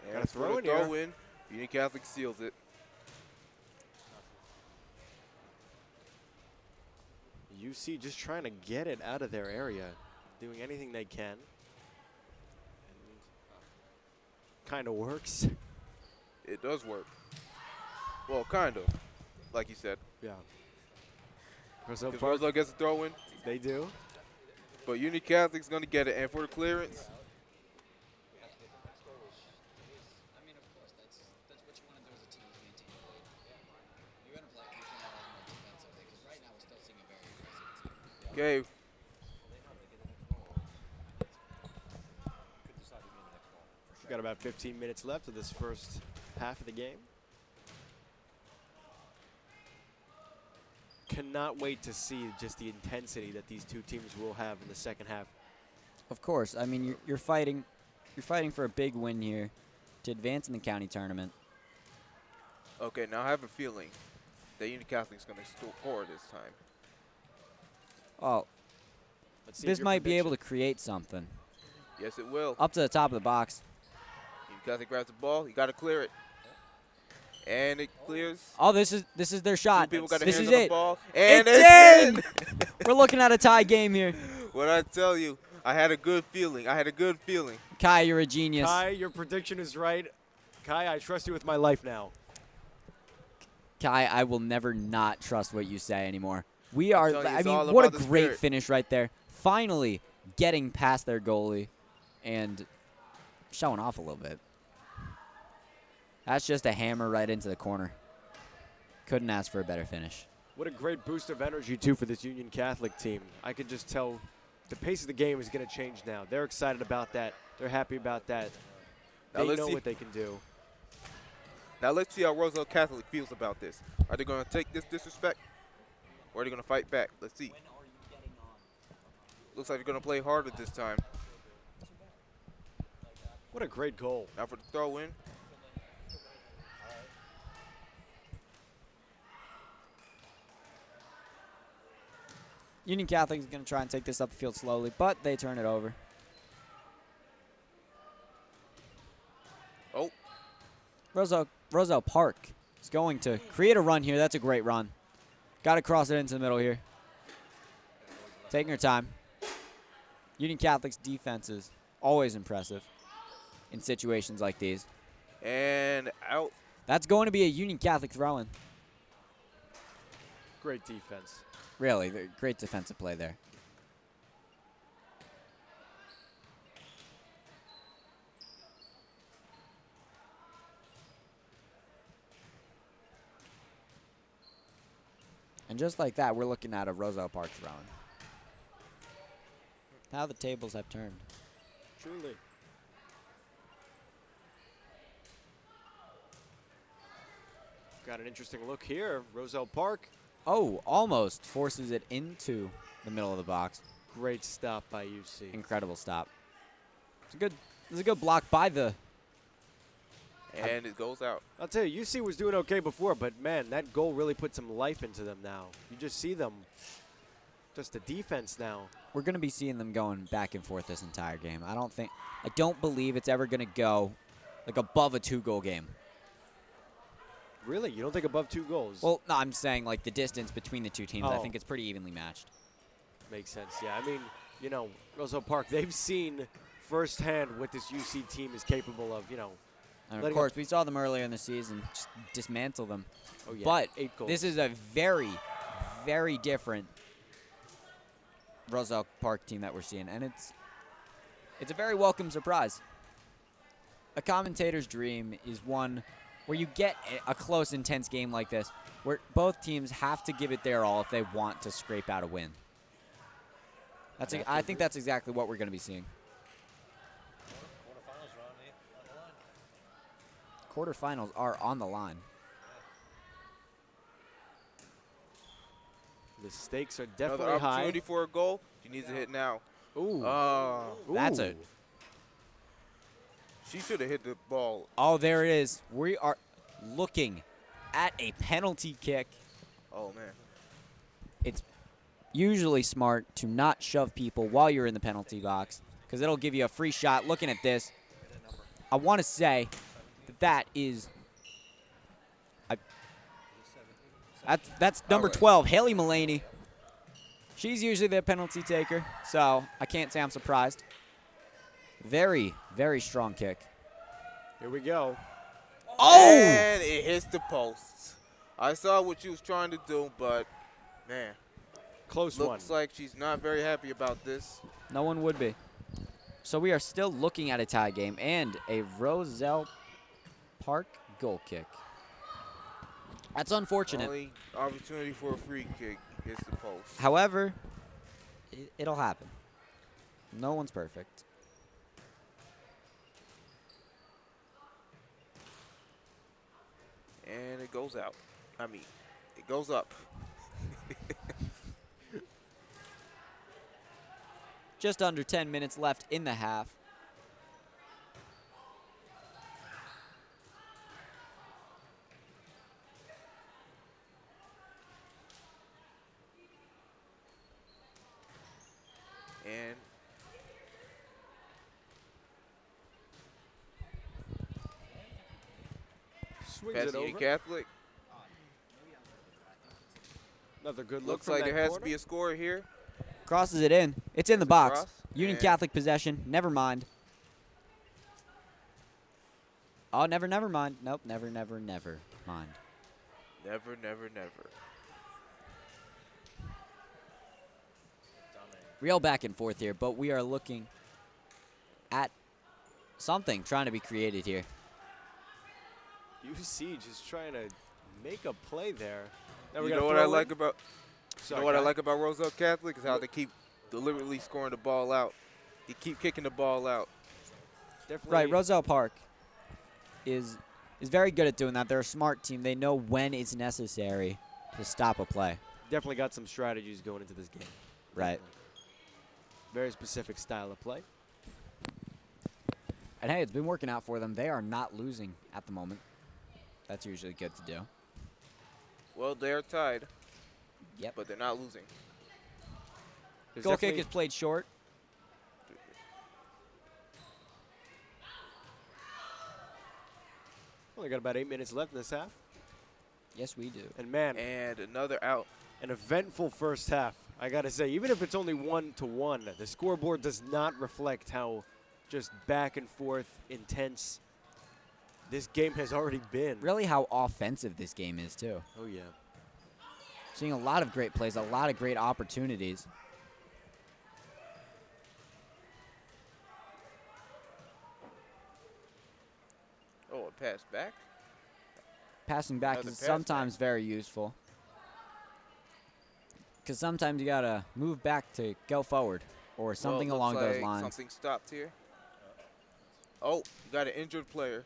And Gotta throw for in the here. throw in. Union Catholic seals it. UC just trying to get it out of their area, doing anything they can. Kind of works. It does work. Well, kind of, like you said. Yeah. Roselle Because Park, Roselle gets a throw in, they do. but Union Catholic's going to get it. And for the clearance, I mean, of course, that's what you want to do as a team, to maintain the lead. You're going to play defensively, because right now we're still seeing a very aggressive team. okay, We've got about 15 minutes left of this first half of the game. Cannot wait to see just the intensity that these two teams will have in the second half. Of course. I mean, you're fighting for a big win here to advance in the county tournament. okay, now I have a feeling that Union Catholic's going to score this time. Oh, Let's see this might be able to create something. Yes, it will. Up to the top of the box. Union Catholic grabs the ball. You got to clear it. And it clears. Oh, this is their shot. Two people got their This hands is on the it. ball. And It's in! We're looking at a tie game here. What I tell you, I had a good feeling. I had a good feeling. Kai, you're a genius. Kai, your prediction is right. Kai, I trust you with my life now. Kai, I will never not trust what you say anymore. We are, telling you, I it's all mean, what a about the great spirit. finish right there. Finally getting past their goalie and showing off a little bit. That's just a hammer right into the corner. Couldn't ask for a better finish. What a great boost of energy, too, for this Union Catholic team. I could just tell the pace of the game is going to change now. They're excited about that. They're happy about that. Now They let's know see. what they can do. Now let's see how Roselle Catholic feels about this. Are they going to take this disrespect, or are they going to fight back? Let's see. Looks like they're going to play harder this time. What a great goal. Now for the throw in. Union Catholic is going to try and take this up the field slowly, but they turn it over. Oh, Roselle Park is going to create a run here. That's a great run. Got to cross it into the middle here. Taking her time. Union Catholic's defense is always impressive in situations like these. and out. That's going to be a Union Catholic throw-in. Great defense. Really, great defensive play there. And just like that, we're looking at a Roselle Park throw-in. How the tables have turned. Truly. Got an interesting look here. Roselle Park. Oh, almost forces it into the middle of the box. Great stop by UC. Incredible stop. It's a good block by the. And it goes out. I'll tell you, UC was doing okay before, but man, that goal really put some life into them now. You just see them. Just the defense now. We're going to be seeing them going back and forth this entire game. I don't believe it's ever going to go like above a 2-goal game. Really? You don't think above 2 goals? Well, no, I'm saying like the distance between the two teams. I Oh. think it's pretty evenly matched. Makes sense, yeah. I mean, you know, Roselle Park, they've seen firsthand what this UC team is capable of, you know. And of Letting course, we saw them earlier in the season just dismantle them. Oh, yeah. But 8 goals. this is a very, very different Roselle Park team that we're seeing, and it's a very welcome surprise. A commentator's dream is one where you get a close, intense game like this, where both teams have to give it their all if they want to scrape out a win. I think that's exactly what we're going to be seeing. Quarterfinals are on the line. The stakes are Another definitely high. opportunity for a goal. She needs to hit now. Ooh. That's a. Ooh. She should have hit the ball. Oh, there it is. We are looking at a penalty kick. Oh, man. It's usually smart to not shove people while you're in the penalty box because it'll give you a free shot. Looking at this, I want to say that is. That's number 12, Haley Mullaney. She's usually the penalty taker, so I can't say I'm surprised. Very, very strong kick. Here we go. Oh! And it hits the post. I saw what she was trying to do, but, man, Close one. looks like she's not very happy about this. No one would be. So we are still looking at a tie game and a Roselle Park goal kick. That's unfortunate. Only opportunity for a free kick hits the post. However, it'll happen. No one's perfect. And it goes out. I mean, it goes up. Just under 10 minutes left in the half. And Swings it Varsity over. Catholic. Another good look Looks from like that there has corner. to be a score here. Crosses it in. It's in the box. Cross, Union and Catholic possession. Never mind. Oh, never mind. Nope, never mind. Never, never, never. Real back and forth here, but we are looking at something trying to be created here. UC just trying to make a play there. Now we You gotta know what I throw like in. about Sorry, you know what I guy. like about Roselle Catholic is how they keep deliberately scoring the ball out. They keep kicking the ball out. Definitely. Right, Roselle Park is very good at doing that. They're a smart team. They know when it's necessary to stop a play. Definitely got some strategies going into this game. Right. Definitely. Very specific style of play. And hey, it's been working out for them. They are not losing at the moment. That's usually good to do. Well, they're tied, Yep. but they're not losing. There's Goal kick definitely- is played short. Only got about 8 minutes left in this half. Yes, we do. And man, And another out. an eventful first half. I gotta say, even if it's only 1-1, the scoreboard does not reflect how just back and forth, intense this game has already been. Really how offensive this game is, too. Oh yeah. Seeing a lot of great plays, a lot of great opportunities. Oh, a pass back. Passing back Another is pass sometimes very useful. Because sometimes you got to move back to go forward or something Well, it along looks those like lines. Something stopped here. Oh, you got an injured player.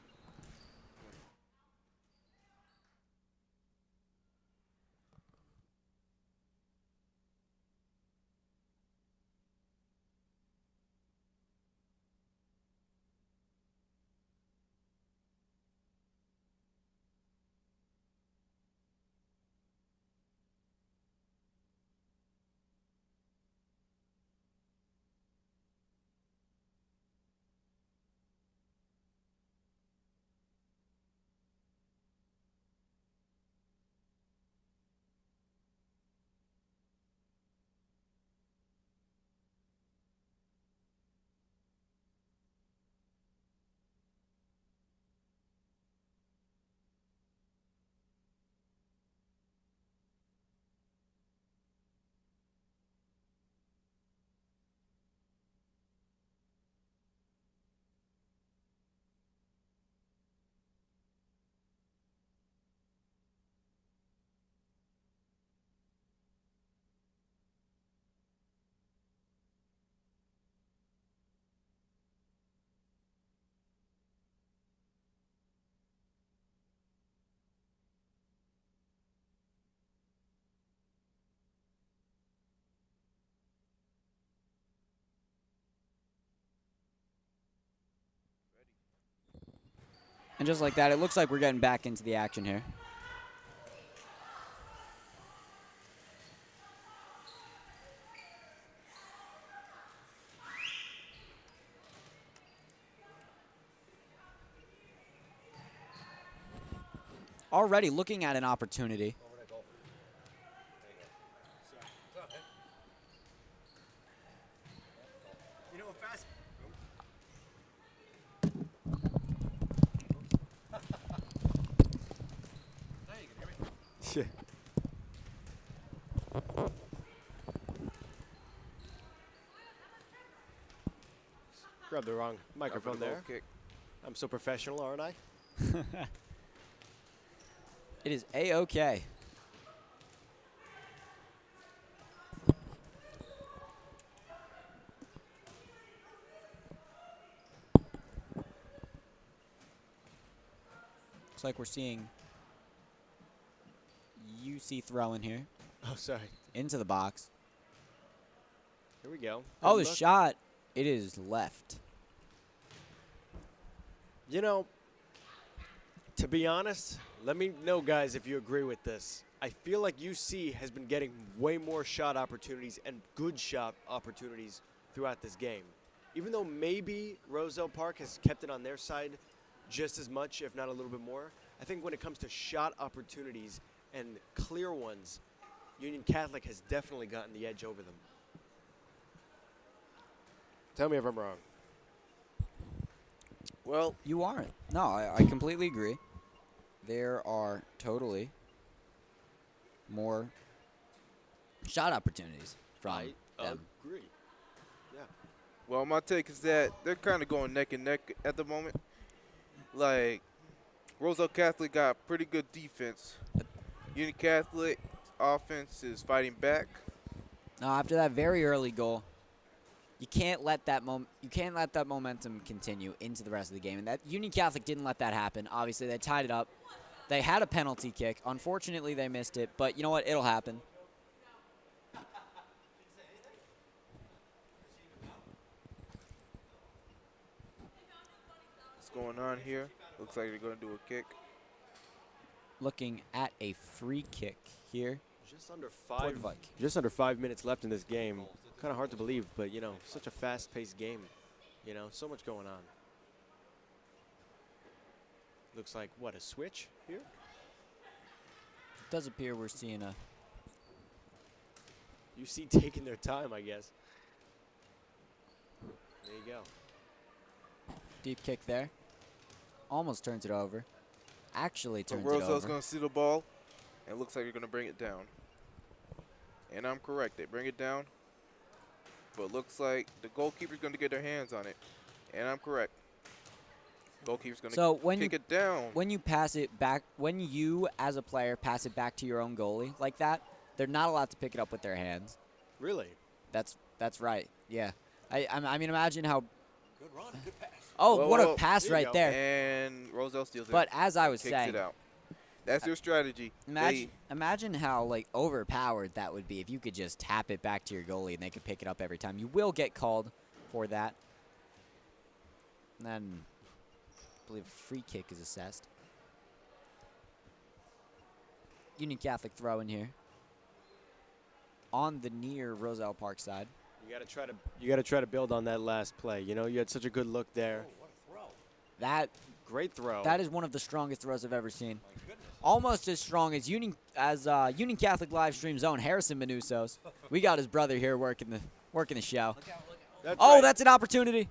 And just like that, it looks like we're getting back into the action here. Already looking at an opportunity. Grab the wrong microphone After the goal there. kick. I'm so professional, aren't I? It is A-OK. Looks like we're seeing UC throw in here Oh, sorry. into the box. Here we go. Oh, Good the look. shot. It is left. You know, to be honest, let me know, guys, if you agree with this. I feel like UC has been getting way more shot opportunities and good shot opportunities throughout this game. Even though maybe Roselle Park has kept it on their side just as much, if not a little bit more, I think when it comes to shot opportunities and clear ones, Union Catholic has definitely gotten the edge over them. Tell me if I'm wrong. Well, You aren't. No, I completely agree. There are totally more shot opportunities from I them. agree. well, my take is that they're kind of going neck and neck at the moment. Like, Roselle Catholic got pretty good defense. Union Catholic offense is fighting back. Now, after that very early goal, you can't let that momentum continue into the rest of the game. And that Union Catholic didn't let that happen. Obviously, they tied it up. They had a penalty kick. Unfortunately, they missed it. But you know what? It'll happen. What's going on here? Looks like they're going to do a kick. Looking at a free kick here. Just under 5 minutes left in this game. Kind of hard to believe, but you know, such a fast-paced game. You know, so much going on. Looks like what, a switch here? It does appear we're seeing a UC taking their time, I guess. There you go. deep kick there. Almost turns it over. Actually So turns it Roselle's over. going to see the ball, and it looks like they're going to bring it down. And I'm correct. They bring it down, but looks like the goalkeeper's going to get their hands on it. And I'm correct. Goalkeeper's going So to when kick you it down. when you pass it back, when you as a player pass it back to your own goalie like that, they're not allowed to pick it up with their hands. Really? That's right. Yeah. I mean, imagine how. Good run, good pass. Oh, Well, what a well, pass there you right go. there. And Roselle steals it. But as I was kicks saying, it out. That's their strategy. imagine how like overpowered that would be if you could just tap it back to your goalie and they could pick it up every time. You will get called for that. And then I believe a free kick is assessed. Union Catholic throw in here. On the near Roselle Park side. You gotta try to build on that last play. You know, you had such a good look there. Oh, what a throw. That Great throw. that is one of the strongest throws I've ever seen. My goodness. Almost as strong as Union Catholic live stream's own Harrison Manusos. We got his brother here working the show. Look out, look out. That's Oh, right. that's an opportunity.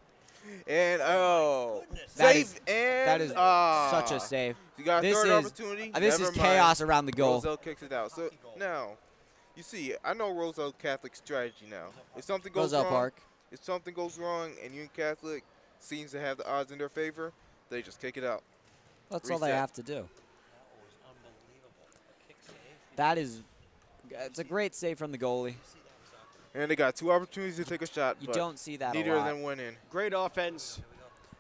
And That save is- and That is such a save. You got a This third is- opportunity. This Never is mind. chaos around the goal. Roselle kicks it out. So now, you see, I know Roselle Catholic strategy now. If something goes Roselle wrong, Park. if something goes wrong, and Union Catholic seems to have the odds in their favor, they just kick it out. That's all they Reset. have to do. That was unbelievable. Kick save. That is, it's a great save from the goalie. You see that, soccer? And they got two opportunities to take a shot, You but don't see that a neither of lot. them went in. Great offense.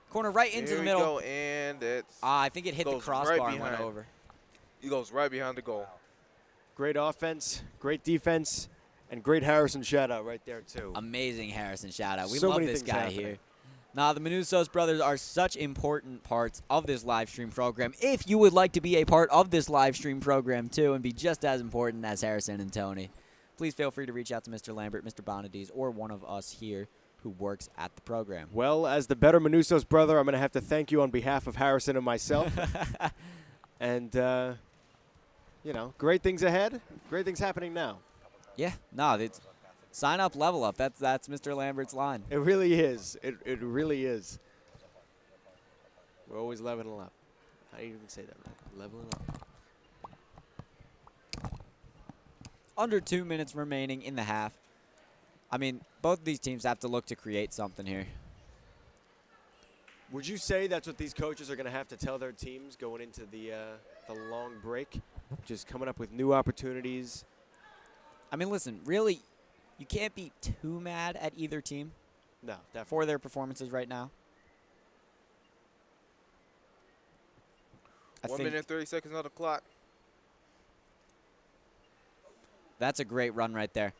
Corner right into Here the we middle. go, and it's I think it hit the goes crossbar right and went behind. over. he goes right behind the goal. Great offense. Great defense. And great Harrison shout out right there too. Amazing Harrison shout out. We So love many this things guy happening. here. Nah, the Manusos brothers are such important parts of this live stream program. If you would like to be a part of this live stream program too and be just as important as Harrison and Tony, please feel free to reach out to Mr. Lambert, Mr. Bonadies, or one of us here who works at the program. Well, as the better Manusos brother, I'm going to have to thank you on behalf of Harrison and myself. And, you know, great things ahead. Great things happening now. Yeah, no, it's sign up, level up. That's Mr. Lambert's line. It really is. It really is. We're always leveling up. How do you even say that right? Leveling up. Under 2 minutes remaining in the half. I mean, both of these teams have to look to create something here. Would you say that's what these coaches are going to have to tell their teams going into the long break? Just coming up with new opportunities. I mean, listen, really, you can't be too mad at either team No, definitely. for their performances right now. 1 minute and 30 seconds on the clock. That's a great run right there.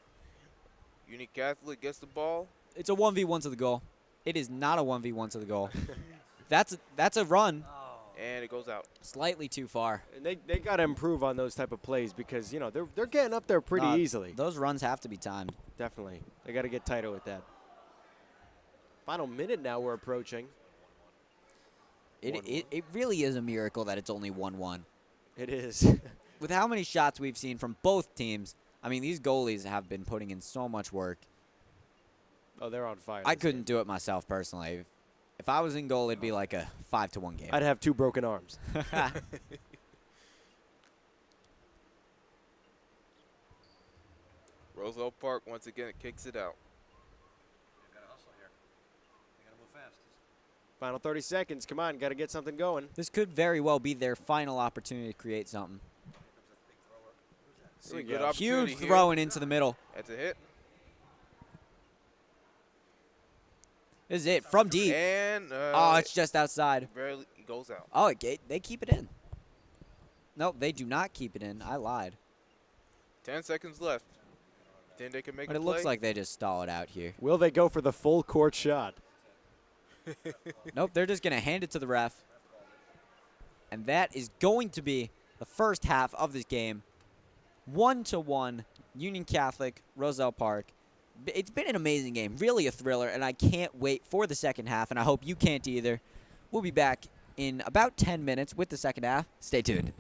Union Catholic gets the ball. It's a 1v1 to the goal. It is not a 1v1 to the goal. That's a run. And it goes out. Slightly too far. And they got to improve on those type of plays because, you know, they're getting up there pretty easily. Those runs have to be timed. Definitely. They got to get tighter with that. Final minute now we're approaching. It really is a miracle that it's only 1-1. It is. With how many shots we've seen from both teams, I mean, these goalies have been putting in so much work. Oh, they're on fire. I couldn't do it myself personally. If I was in goal, it'd be like a 5-1 game. I'd have 2 broken arms. Roselle Park once again kicks it out. They got to hustle here. They got to move fast. Final 30 seconds. Come on, got to get something going. This could very well be their final opportunity to create something. See, we good go. opportunity Huge here. throwing into the middle. That's a hit. This is it from deep. And Oh, it's just outside. barely goes out. Oh, they keep it in. Nope, they do not keep it in. I lied. 10 seconds left. Think they can make But a it play? looks like they just stall it out here. Will they go for the full court shot? Nope, they're just going to hand it to the ref. And that is going to be the first half of this game. 1-1, Union Catholic, Roselle Park. It's been an amazing game, really a thriller, and I can't wait for the second half, and I hope you can't either. We'll be back in about 10 minutes with the second half. Stay tuned.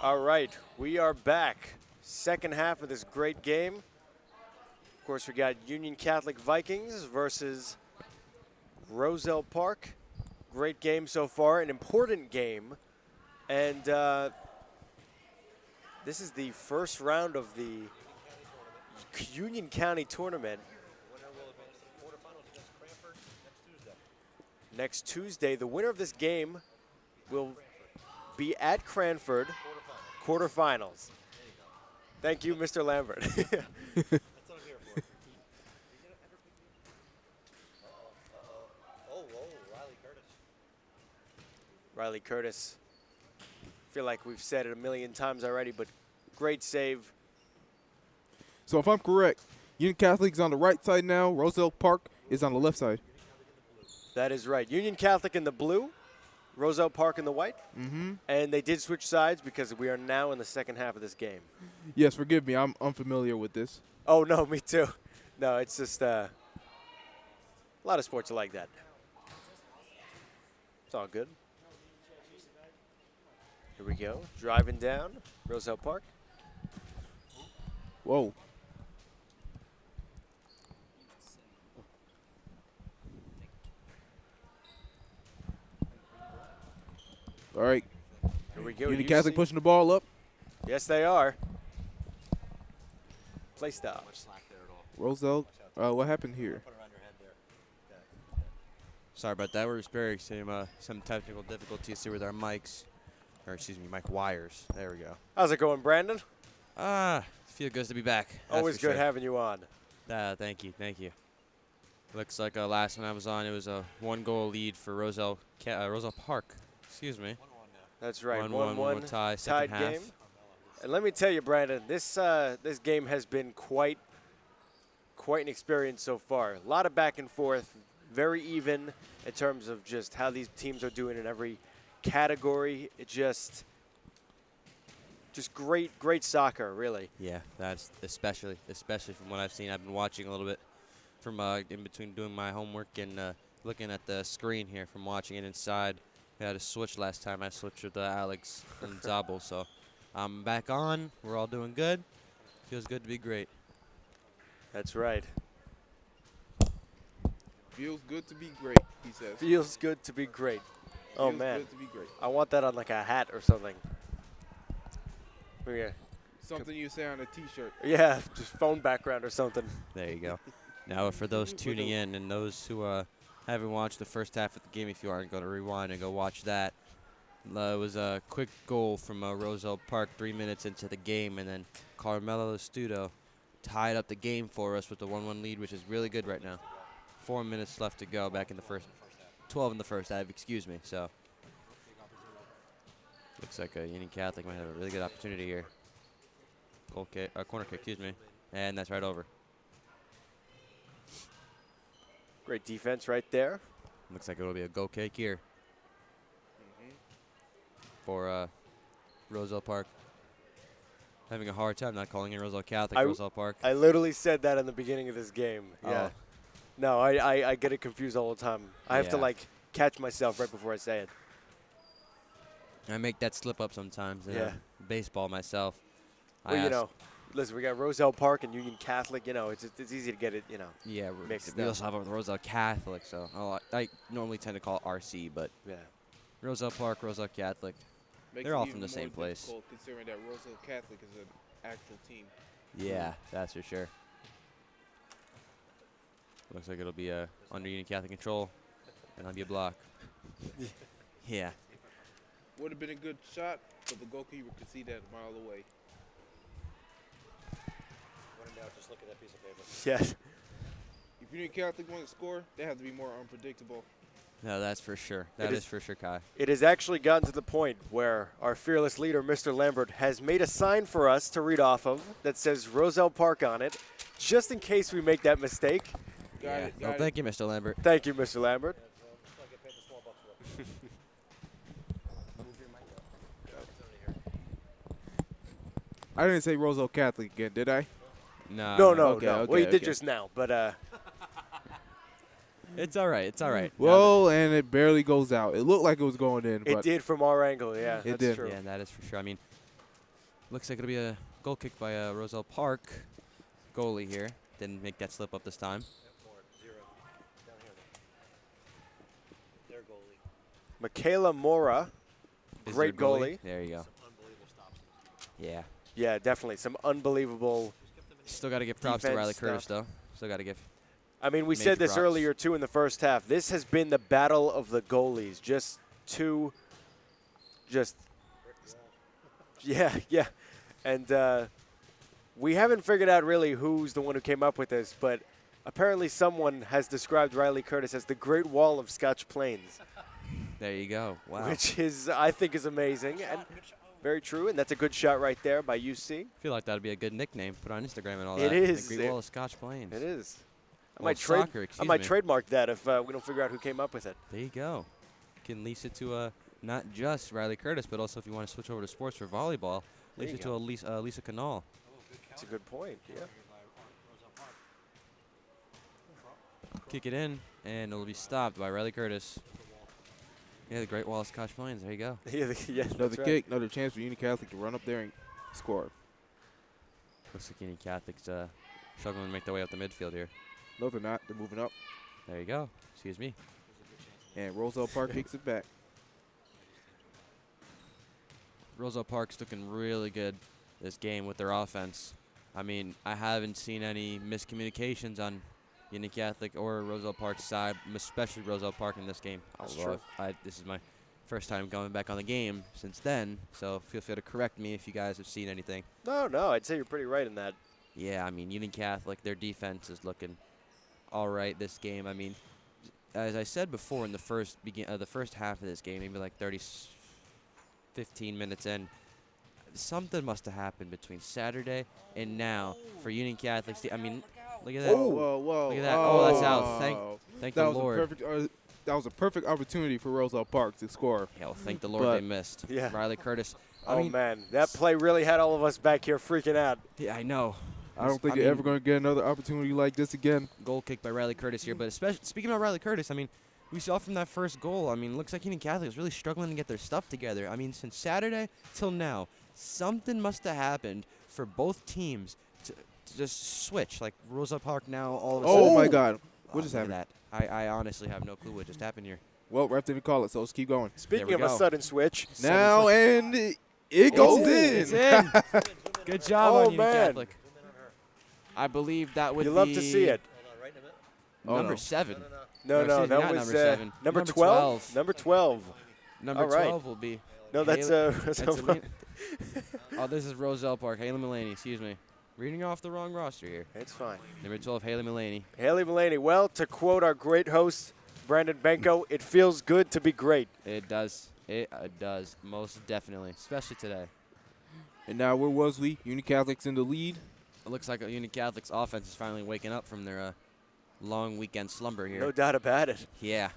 All right, we are back. Second half of this great game. Of course, we got Union Catholic Vikings versus Roselle Park. Great game so far, an important game. And this is the first round of the Union County tournament. Winner will advance to the quarterfinals against Cranford next Tuesday. Next Tuesday, the winner of this game will be at Cranford quarterfinals. Thank you, Mr. Lambert. That's what I'm here for. Oh, Riley Curtis. Riley Curtis. Feel like we've said it a million times already, but great save. So if I'm correct, Union Catholic's on the right side now. Roselle Park is on the left side. That is right. Union Catholic in the blue, Roselle Park in the white. Mm-hmm. And they did switch sides because we are now in the second half of this game. Yes, forgive me. I'm unfamiliar with this. Oh, no, me too. No, it's just a lot of sports are like that. It's all good. Here we go. Driving down Roselle Park. Whoa. All right. Here we go. Union UC. Catholic pushing the ball up. Yes, they are. Play stop. Much slack there at all. Roselle, what happened here? Put it around your head there. Okay. Sorry about that. We're experiencing some technical difficulties here with our mics. Or excuse me, mic wires. There we go. How's it going, Brandon? Feel good to be back. That's Always for good sure. having you on. Thank you. Looks like last time I was on, it was a 1-goal lead for Roselle Park. Excuse me. 1-1 now. That's right. 1-1 tie, tied second half. game. And let me tell you, Brandon, this game has been quite an experience so far. A lot of back and forth, very even in terms of just how these teams are doing in every category. It just great soccer, really. Yeah, that's especially from what I've seen. I've been watching a little bit from in between doing my homework and looking at the screen here from watching it inside. I had a switch last time. I switched with Alex and Zabel, so I'm back on. We're all doing good. Feels good to be great. That's right. Feels good to be great, he says. Feels good to be great. Oh, Feels man. good to be great. I want that on like a hat or something. Yeah, Something you say on a T-shirt. yeah, just phone background or something. There you go. Now, for those tuning in and those who haven't watched the first half of the game, if you aren't going to rewind and go watch that, it was a quick goal from Roselle Park 3 minutes into the game, and then Carmelo Estudo tied up the game for us with the 1-1 lead, which is really good right now. 4 minutes left to go back in the first. 12 in the first half, excuse me. So looks like Union Catholic might have a really good opportunity here. Goal kick, corner kick, excuse me. And that's right over. Great defense right there. Looks like it'll be a goal kick here for Roselle Park. Having a hard time not calling it Roselle Catholic, Roselle Park. I literally said that in the beginning of this game. Oh. Yeah. No, I get it confused all the time. I have to Yeah. like catch myself right before I say it. I make that slip up sometimes. Yeah. Baseball myself. Well, you know, listen, we got Roselle Park and Union Catholic. You know, it's easy to get it. You know. Yeah, mixed we up. also have with Roselle Catholic, so I normally tend to call it RC, but Yeah. Roselle Park, Roselle Catholic. Makes They're it all even from the more same place. difficult considering that Roselle Catholic is an actual team. Yeah, that's for sure. Looks like it'll be under Union Catholic control, and it'll be a block. Yeah. Would have been a good shot, but the goalkeeper could see that a mile away. When in doubt, just look at that piece of paper. Yes. If Union Catholic want to score, they have to be more unpredictable. No, that's for sure. It That is- is for sure, Kai. It has actually gotten to the point where our fearless leader, Mr. Lambert, has made a sign for us to read off of that says Roselle Park on it, just in case we make that mistake. Got it. Well, thank you, Mr. Lambert. Thank you, Mr. Lambert. That's why I get paid the small bucks for it. Move your mic up. I didn't say Roselle Catholic again, did I? No, No. okay, Well, okay, you did okay. just now, but It's all right. It's all right. Well, and it barely goes out. It looked like it was going in, it but did from our angle. Yeah, It that's did. true. Yeah, that is for sure. I mean, Looks like it'll be a goal kick by Roselle Park. Goalie here. Didn't make that slip up this time. Michaela Mora, Is great their goalie. There you go. Yeah. Yeah, definitely. Some unbelievable. Still got to give props to defense Riley Curtis, stuff. though. Still got to give. I mean, we Major said this props. earlier, too, in the first half. This has been the battle of the goalies. Just two, yeah. And we haven't figured out really who's the one who came up with this, but apparently someone has described Riley Curtis as the Great Wall of Scotch Plains, There you go. Wow. which is, I think, is amazing and very true. And that's a good shot right there by UC. I feel like that would be a good nickname. Put on Instagram and all It that. is. The Great Wall of Scotch Plains. It is. I Well, might, soccer, I excuse might me. trademark that if we don't figure out who came up with it. There you go. You can lease it to not just Riley Curtis, but also if you want to switch over to sports for volleyball, There lease you it to Lisa Canal. That's a good point, yeah. Kick it in, and it'll be stopped by Riley Curtis. Yeah, the Great Wall of Scotch Plains. There you go. Yeah, Another that's right. kick, another chance for Union Catholic to run up there and score. Looks like Union Catholic's struggling to make their way up the midfield here. No, they're not. They're moving up. There you go. Excuse me. And Roselle Park kicks it back. Roselle Park's looking really good this game with their offense. I mean, I haven't seen any miscommunications on Union Catholic or Roselle Park's side, especially Roselle Park in this game. That's Although true. this is my first time going back on the game since then, so feel free to correct me if you guys have seen anything. No, I'd say you're pretty right in that. Yeah, I mean, Union Catholic, their defense is looking all right this game. I mean, as I said before in the first half of this game, maybe like 15 minutes in, something must have happened between Saturday and now for Union Catholic. I mean, look at that. Whoa. Look at that. Oh, that's out. Thank that the was Lord. A perfect, that was a perfect opportunity for Roselle Park to score. Yeah, well, thank the Lord But- they missed. Yeah. Riley Curtis. I Oh, mean, man. That play really had all of us back here freaking out. yeah, I know. I don't think I they're mean, ever going to get another opportunity like this again. Goal kick by Riley Curtis here. But especially speaking about Riley Curtis, I mean, we saw from that first goal, I mean, looks like Union Catholic is really struggling to get their stuff together. I mean, since Saturday till now, something must have happened for both teams to just switch. Like Roselle Park now all of a sudden. Oh, my God. What just look at happened? that. I honestly have no clue what just happened here. Well, ref didn't call it, so let's keep going. Speaking we of a go. sudden switch. Now, and it goes in. It's in. Good job Oh, on Union man. Catholic. I believe that would You be love to see it. Oh, number no. 7. No, excuse me, that not was number 7. number Number 12. Number 12. Number All right. 12 will be. No, that's that's Elena- oh, this is Roselle Park. Haley Mullaney, excuse me. Reading off the wrong roster here. It's fine. Number 12, Haley Mullaney. Haley Mullaney. Well, to quote our great host, Brandon Benko, it feels good to be great. It does. It does. Most definitely. Especially today. And now, where was we? Union Catholic's in the lead. It looks like Union Catholic's offense is finally waking up from their long weekend slumber here. No doubt about it. Yeah.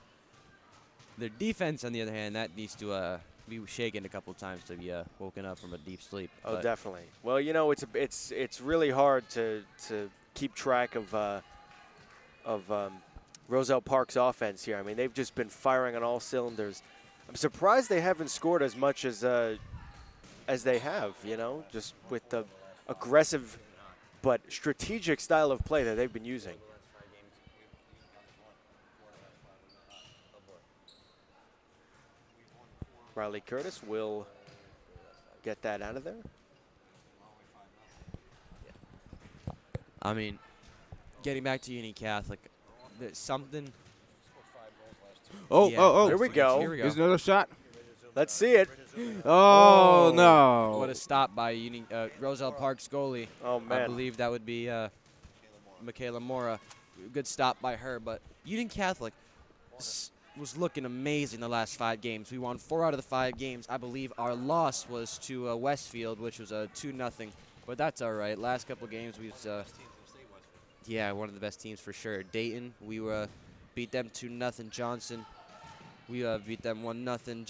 Their defense, on the other hand, that needs to be shaken a couple of times to be woken up from a deep sleep. Oh, But definitely. Well, you know, it's really hard to keep track of Roselle Park's offense here. I mean, they've just been firing on all cylinders. I'm surprised they haven't scored as much as they have. You know, just with the aggressive but strategic style of play that they've been using. Riley Curtis will get that out of there. I mean, getting back to Union Catholic, there's something. Oh, Yeah. oh, Here oh. we go. Here we go. Here's another shot. Let's see it. Oh, no. What a stop by Roselle Park's goalie. Oh, I man. believe that would be Michaela Mora. Good stop by her. But Union Catholic was looking amazing the last 5 games. We won 4 out of the 5 games. I believe our loss was to Westfield, which was a 2-0. But that's all right. Last couple of games, we yeah, one of the best teams for sure. Dayton, we beat them 2-0. Johnson, we beat them 1-0.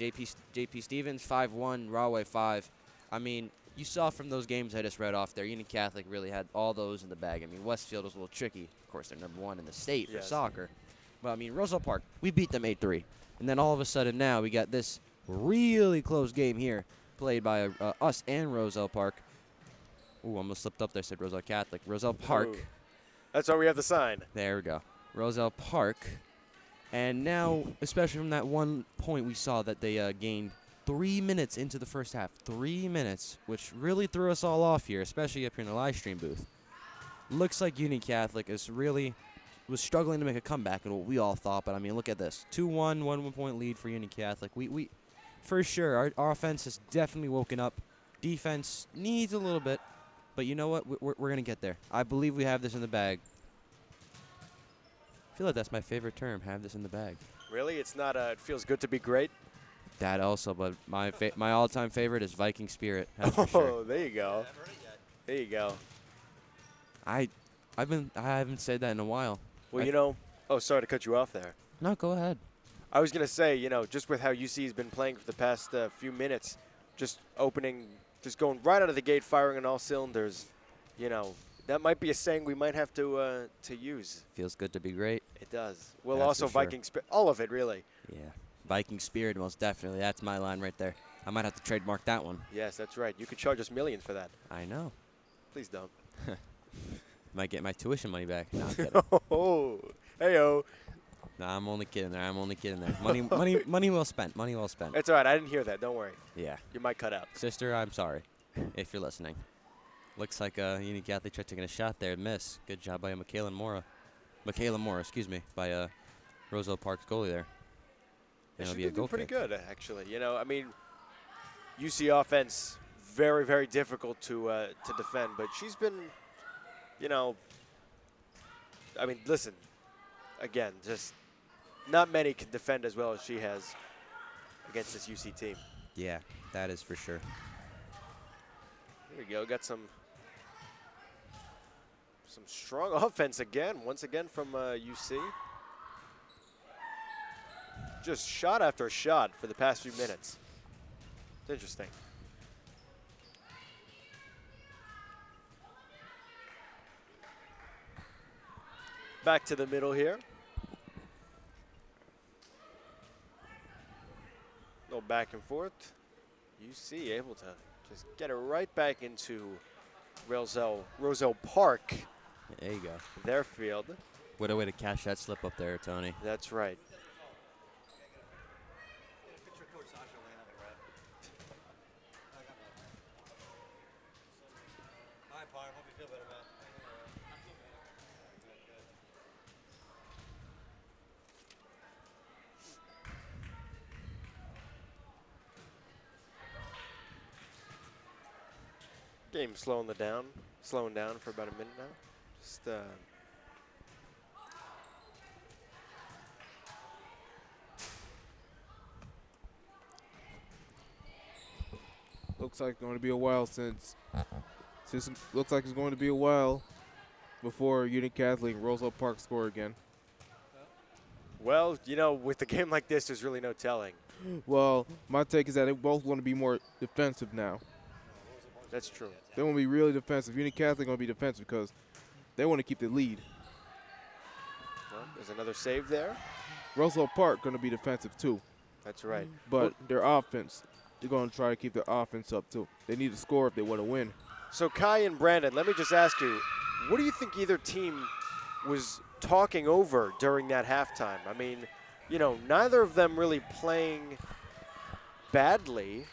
JP Stevens 5-1. Rahway 5. I mean, you saw from those games I just read off there, Union Catholic really had all those in the bag. I mean, Westfield was a little tricky. Of course, they're number 1 in the state for Yes. soccer. But I mean, Roselle Park, we beat them 8-3. And then all of a sudden now we got this really close game here played by us and Roselle Park. Ooh, almost slipped up there, said Roselle Catholic. Roselle Park. Ooh. That's why we have the sign. There we go. Roselle Park. And now, especially from that one point, we saw that they gained 3 minutes into the first half. 3 minutes, which really threw us all off here, especially up here in the live stream booth. Looks like Union Catholic was struggling to make a comeback in what we all thought, but I mean, look at this. 2-1, 1-point lead for Union Catholic. We for sure, our offense has definitely woken up. Defense needs a little bit, but you know what? We're going to get there. I believe we have this in the bag. I feel like that's my favorite term, have this in the bag. Really? It's not, it feels good to be great? That also, but my all-time favorite is Viking Spirit. That's for sure. Oh, there you go. There you go. I haven't said that in a while. Well, you know, oh, sorry to cut you off there. No, go ahead. I was going to say, you know, just with how UC has been playing for the past few minutes, just going right out of the gate, firing on all cylinders, you know, that might be a saying we might have to use. Feels good to be great. It does. Well, That's also for sure. Viking Spirit, all of it, really. Yeah. Viking Spirit, most definitely. That's my line right there. I might have to trademark that one. Yes, that's right. You could charge us millions for that. I know. Please don't. Might get my tuition money back. No, I'm kidding. Oh, hey-o. No, I'm only kidding there. Money well spent. Money well spent. It's all right. I didn't hear that. Don't worry. Yeah. You might cut out. Sister, I'm sorry if you're listening. Looks like Union Catholic tried taking a shot there and miss. Good job by Michaela Mora, by Roselle Park's goalie there. She's It'll be a been goal doing pretty kick. good, actually. You know, I mean, UC offense, very, very difficult to defend, but she's been, you know, I mean, listen, again, just not many can defend as well as she has against this UC team. Yeah, that is for sure. Here we go. Got some strong offense again. Once again from UC. Just shot after shot for the past few minutes. It's interesting. Back to the middle here. Little back and forth. UC able to just get it right back into Roselle Park, There you go. their field. What a way to cash that slip up there, Tony. That's right. Game slowing down for about a minute now. Just Looks like it's going to be a while looks like it's going to be a while before Union Catholic and Roselle Park score again. well, you know, with a game like this, there's really no telling. Well, my take is that they both want to be more defensive now. That's true. They want to be really defensive. Union Catholic going to be defensive because they want to keep the lead. Well, there's another save there. Roselle Park going to be defensive too, That's right. but their offense, they're going to try to keep their offense up too. They need to score if they want to win. So Kai and Brandon, let me just ask you, what do you think either team was talking over during that halftime? I mean, you know, neither of them really playing badly,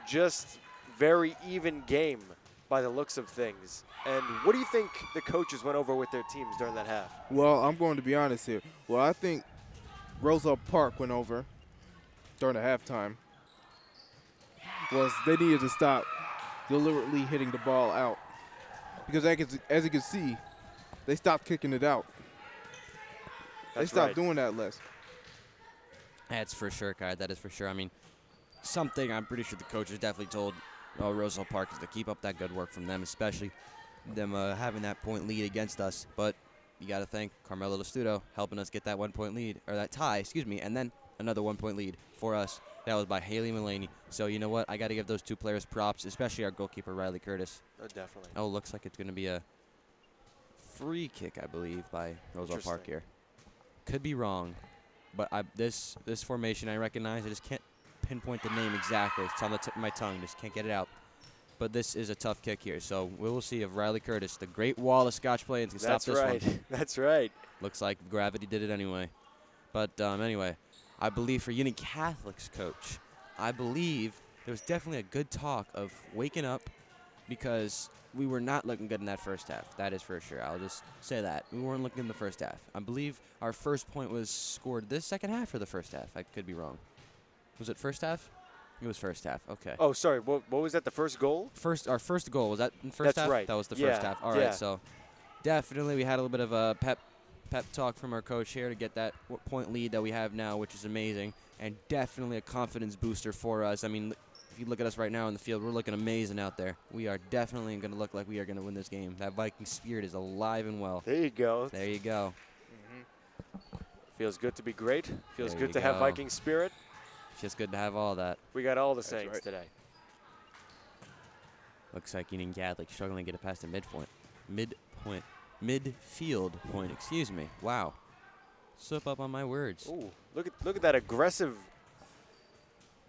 just very even game by the looks of things. And what do you think the coaches went over with their teams during that half? Well, I'm going to be honest here. Well, I think Roselle Park went over during the halftime was they needed to stop deliberately hitting the ball out. Because as you can see, they stopped kicking it out. They stopped doing that less. That's for sure, Kai. That is for sure. I mean, something I'm pretty sure the coaches definitely told Roselle Park is to keep up that good work from them, especially them having that point lead against us. But you got to thank Carmelo D'Astudo helping us get that 1 point lead, or that tie, and then another 1 point lead for us. That was by Haley Mulaney. So you know what? I got to give those two players props, especially our goalkeeper, Riley Curtis. Oh, definitely. Oh, looks like it's going to be a free kick, I believe, by Roselle Park here. Could be wrong, but this formation I recognize. I just can't pinpoint the name exactly. It's on the tip of my tongue. Just can't get it out. but this is a tough kick here. So we will see if Riley Curtis, the great wall of Scotch play, can stop this one. That's right. Looks like gravity did it anyway. But anyway, I believe for Union Catholic's coach, I believe there was definitely a good talk of waking up because we were not looking good in that first half. That is for sure. I'll just say that. We weren't looking in the first half. I believe our first point was scored this second half or the first half. I could be wrong. Was it first half? It was first half. Okay. Oh, sorry. What was that, the first goal? Our first goal, was that in first half? That's right. That was the Yeah, first half. All yeah. right, so definitely we had a little bit of a pep talk from our coach here to get that point lead that we have now, which is amazing, and definitely a confidence booster for us. I mean, if you look at us right now in the field, we're looking amazing out there. We are definitely going to look like we are going to win this game. That Viking spirit is alive and well. There you go. There you go. Feels good to be great. Feels There good you to have go. Viking spirit. Just good to have all that. We got all the That's sayings right. today. Looks like Union Catholic struggling to get it past the midfield point, excuse me. Wow. Slip up on my words. Ooh, look at that aggressive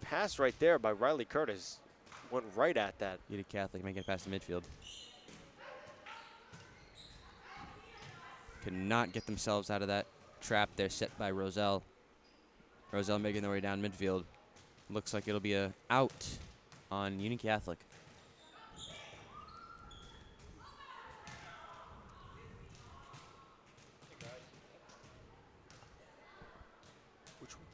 pass right there by Riley Curtis. Went right at that. Union Catholic making it past the midfield. Could not get themselves out of that trap there set by Roselle. Roselle making their way down midfield. Looks like it'll be a out on Union Catholic. Which one?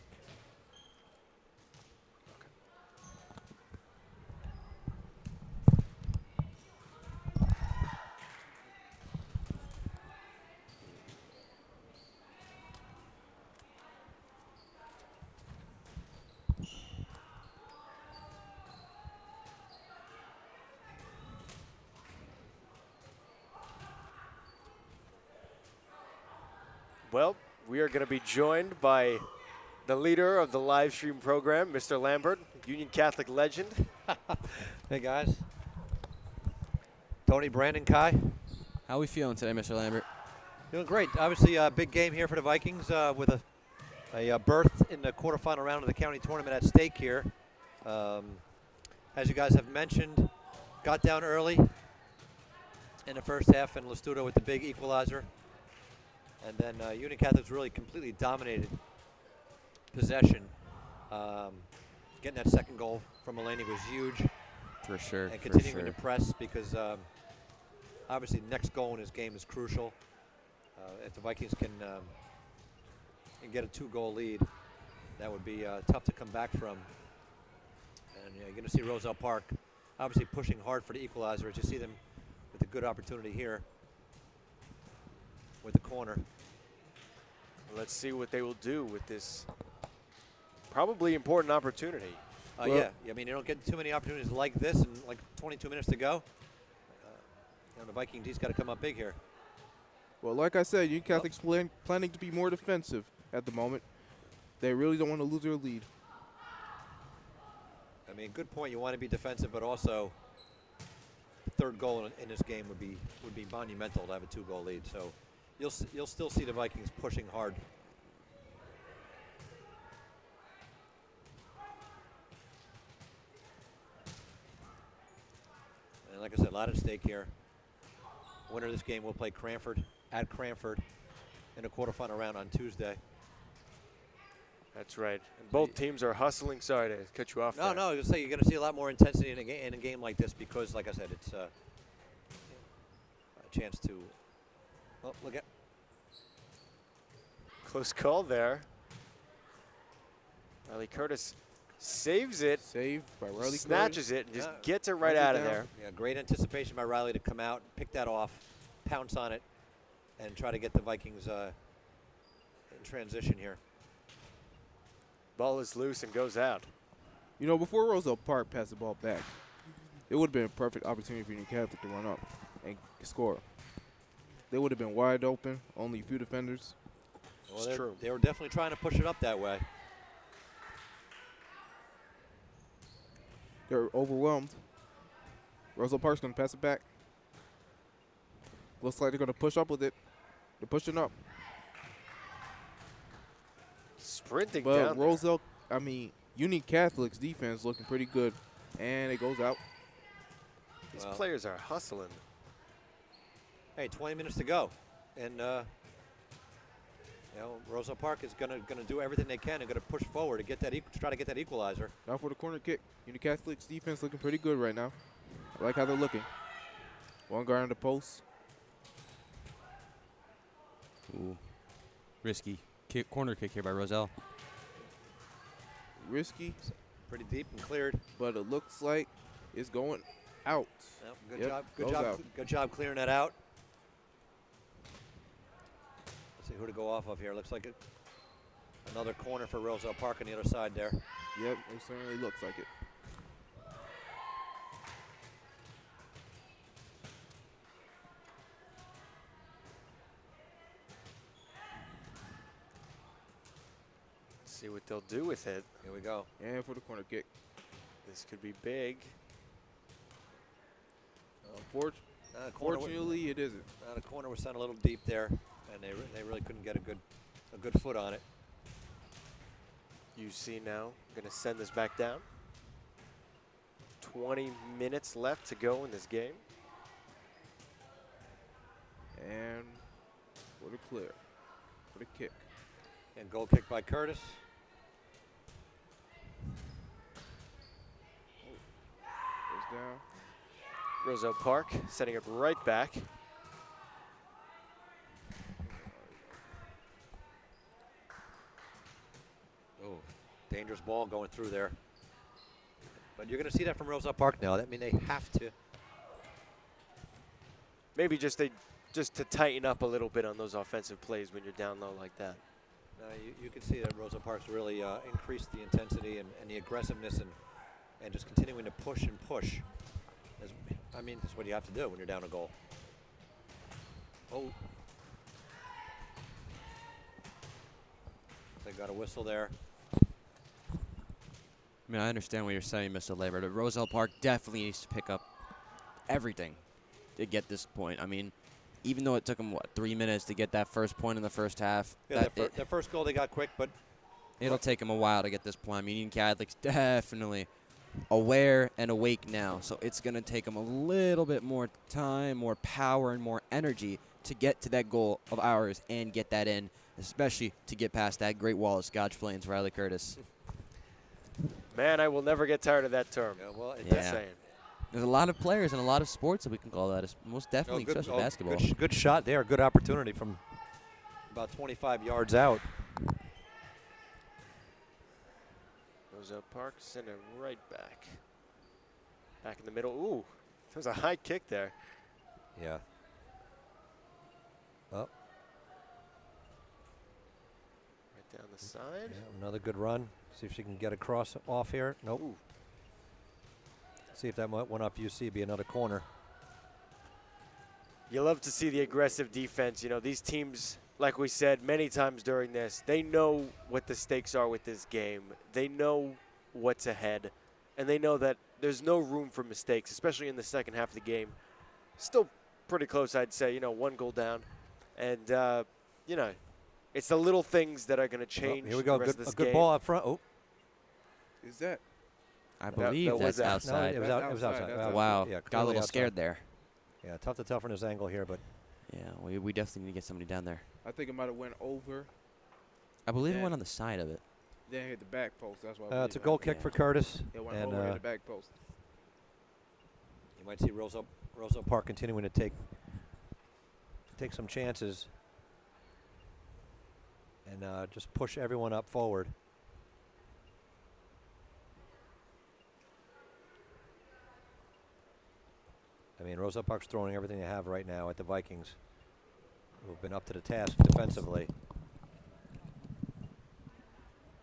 Well, we are going to be joined by the leader of the live stream program, Mr. Lambert, Union Catholic legend. Hey guys. Tony, Brandon, Kai. How are we feeling today, Mr. Lambert? Doing great. Obviously a big game here for the Vikings with a berth in the quarterfinal round of the county tournament at stake here. As you guys have mentioned, got down early in the first half and Lestudo with the big equalizer. And then Union Catholic's really completely dominated possession. Getting that second goal from Mulaney was huge. For sure. And for continuing sure. to press because obviously the next goal in this game is crucial. If the Vikings can get a 2-goal lead, that would be tough to come back from. And you're going to see Roselle Park obviously pushing hard for the equalizer as you see them with a good opportunity here with the corner. Let's see what they will do with this probably important opportunity. Yeah, I mean, you don't get too many opportunities like this in like 22 minutes to go. The Viking D's got to come up big here. Well, like I said, Union Catholic's planning to be more defensive at the moment. They really don't want to lose their lead. I mean, good point. You want to be defensive, but also the third goal in this game would be monumental to have a 2-goal lead. So you'll still see the Vikings pushing hard. And like I said, a lot at stake here. Winner of this game will play Cranford at Cranford in a quarterfinal round on Tuesday. That's right. And both teams are hustling. Sorry to cut you off there. No, I was gonna say you're going to see a lot more intensity in a game like this because, like I said, it's a chance to. Oh, look at. Close call there. Riley Curtis saves it, Saved by Riley snatches it, and just Yeah. gets it right Runs it out of down. there. Yeah, great anticipation by Riley to come out, pick that off, pounce on it, and try to get the Vikings in transition here. Ball is loose and goes out. You know, before Roselle Park passed the ball back, it would have been a perfect opportunity for Union Catholic to run up and score. They would have been wide open, only a few defenders. Well, It's true. They were definitely trying to push it up that way. They're overwhelmed. Roselle Park's going to pass it back. Looks like they're going to push up with it. They're pushing up. Sprinting But down. Union Catholic's defense looking pretty good. And it goes out. These Well. players are hustling. Hey, 20 minutes to go, and Roselle Park is gonna do everything they can and gonna push forward to get that to try to get that equalizer. Now for the corner kick. Union Catholic's defense looking pretty good right now. I like how they're looking. One guard on the post. Ooh. Risky corner kick here by Roselle. Risky, Pretty deep and cleared. but it looks like it's going out. Yep, good Yep, job. goes out. Good job clearing that out. Let's see who to go off of here. Looks like another corner for Roselle Park on the other side there. Yep, it certainly looks like it. See what they'll do with it. Here we go. And for the corner kick. This could be big. Fortunately, it isn't. The corner was sent a little deep there, and they really couldn't get a good foot on it. UC now going to send this back down. 20 minutes left to go in this game. And for the clear. For the kick. And goal kick by Curtis. Goes down. Roselle Park setting up right back. Oh, dangerous ball going through there. But you're going to see that from Roselle Park now. That means they have to. Maybe just to tighten up a little bit on those offensive plays when you're down low like that. You can see that Roselle Park's really increased the intensity and the aggressiveness and just continuing to push and push. That's what you have to do when you're down a goal. Oh. They got a whistle there. I mean, I understand what you're saying, Mr. Labor, but Roselle Park definitely needs to pick up everything to get this point. I mean, even though it took them, 3 minutes to get that first point in the first half. Yeah, their first goal they got quick, but it'll take them a while to get this point. I mean, Union Catholic's definitely aware and awake now, so it's going to take them a little bit more time, more power, and more energy to get to that goal of ours and get that in, especially to get past that great wall of Scotch Flames, Riley Curtis. Man, I will never get tired of that term. Yeah, well, Just saying. There's a lot of players and a lot of sports that we can call that, most definitely, especially basketball. Good shot there. Good opportunity from about 25 yards out. Roselle Park send it right back. Back in the middle. Ooh, there's a high kick there. Yeah. Oh. Right down the side. Yeah, another good run. See if she can get across off here. Nope. Ooh. See if that one off UC be another corner. You love to see the aggressive defense. You know, these teams, like we said many times during this, they know what the stakes are with this game. They know what's ahead, and they know that there's no room for mistakes, especially in the second half of the game. Still pretty close, I'd say, 1 goal down. And, it's the little things that are going to change Here we go. the rest of this A good game. ball up front. Oh. Is that? I believe was that's out. outside. No, it was outside. That's Wow, Yeah, got a clearly little outside. scared there. Yeah, tough to tell from this angle here, but Yeah, we definitely need to get somebody down there. I think it might have went over. I believe it Yeah. went on the side of it. Then hit the back post. That's why. it's a goal kick for Curtis. It went And over hit the back post. you might see Roselle Park continuing to take some chances and just push everyone up forward. I mean, Roselle Park's throwing everything they have right now at the Vikings, who've been up to the task defensively.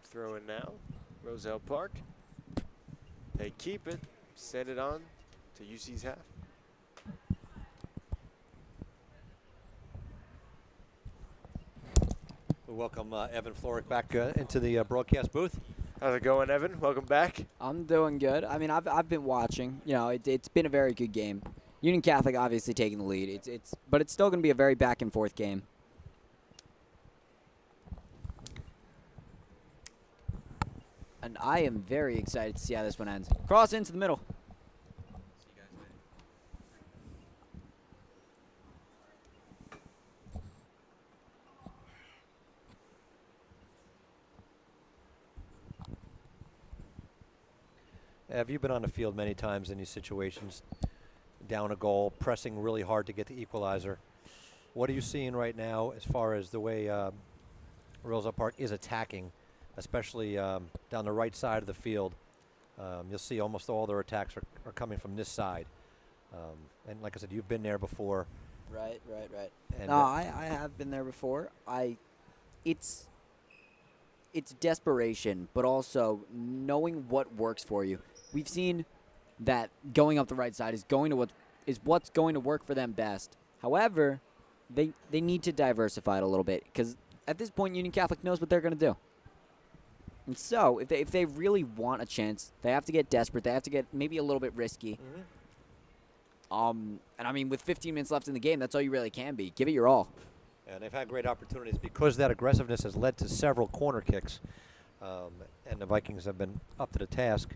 Throw in now. Roselle Park. They keep it. Send it on to UC's half. We welcome Evan Florick back into the broadcast booth. How's it going, Evan? Welcome back. I'm doing good. I mean, I've been watching. It's been a very good game. Union Catholic obviously taking the lead. But it's still going to be a very back and forth game. And I am very excited to see how this one ends. Cross into the middle. Have you been on the field many times in these situations, down a goal, pressing really hard to get the equalizer? What are you seeing right now as far as the way Roselle Park is attacking, especially down the right side of the field? You'll see almost all their attacks are coming from this side. And like I said, you've been there before. Right. And No, I have been there before. It's desperation, but also knowing what works for you. We've seen that going up the right side is what's going to work for them best. However, they need to diversify it a little bit because at this point, Union Catholic knows what they're going to do. And so, if they really want a chance, they have to get desperate. They have to get maybe a little bit risky. And I mean, with 15 minutes left in the game, that's all you really can be. Give it your all. And they've had great opportunities because that aggressiveness has led to several corner kicks, and the Vikings have been up to the task.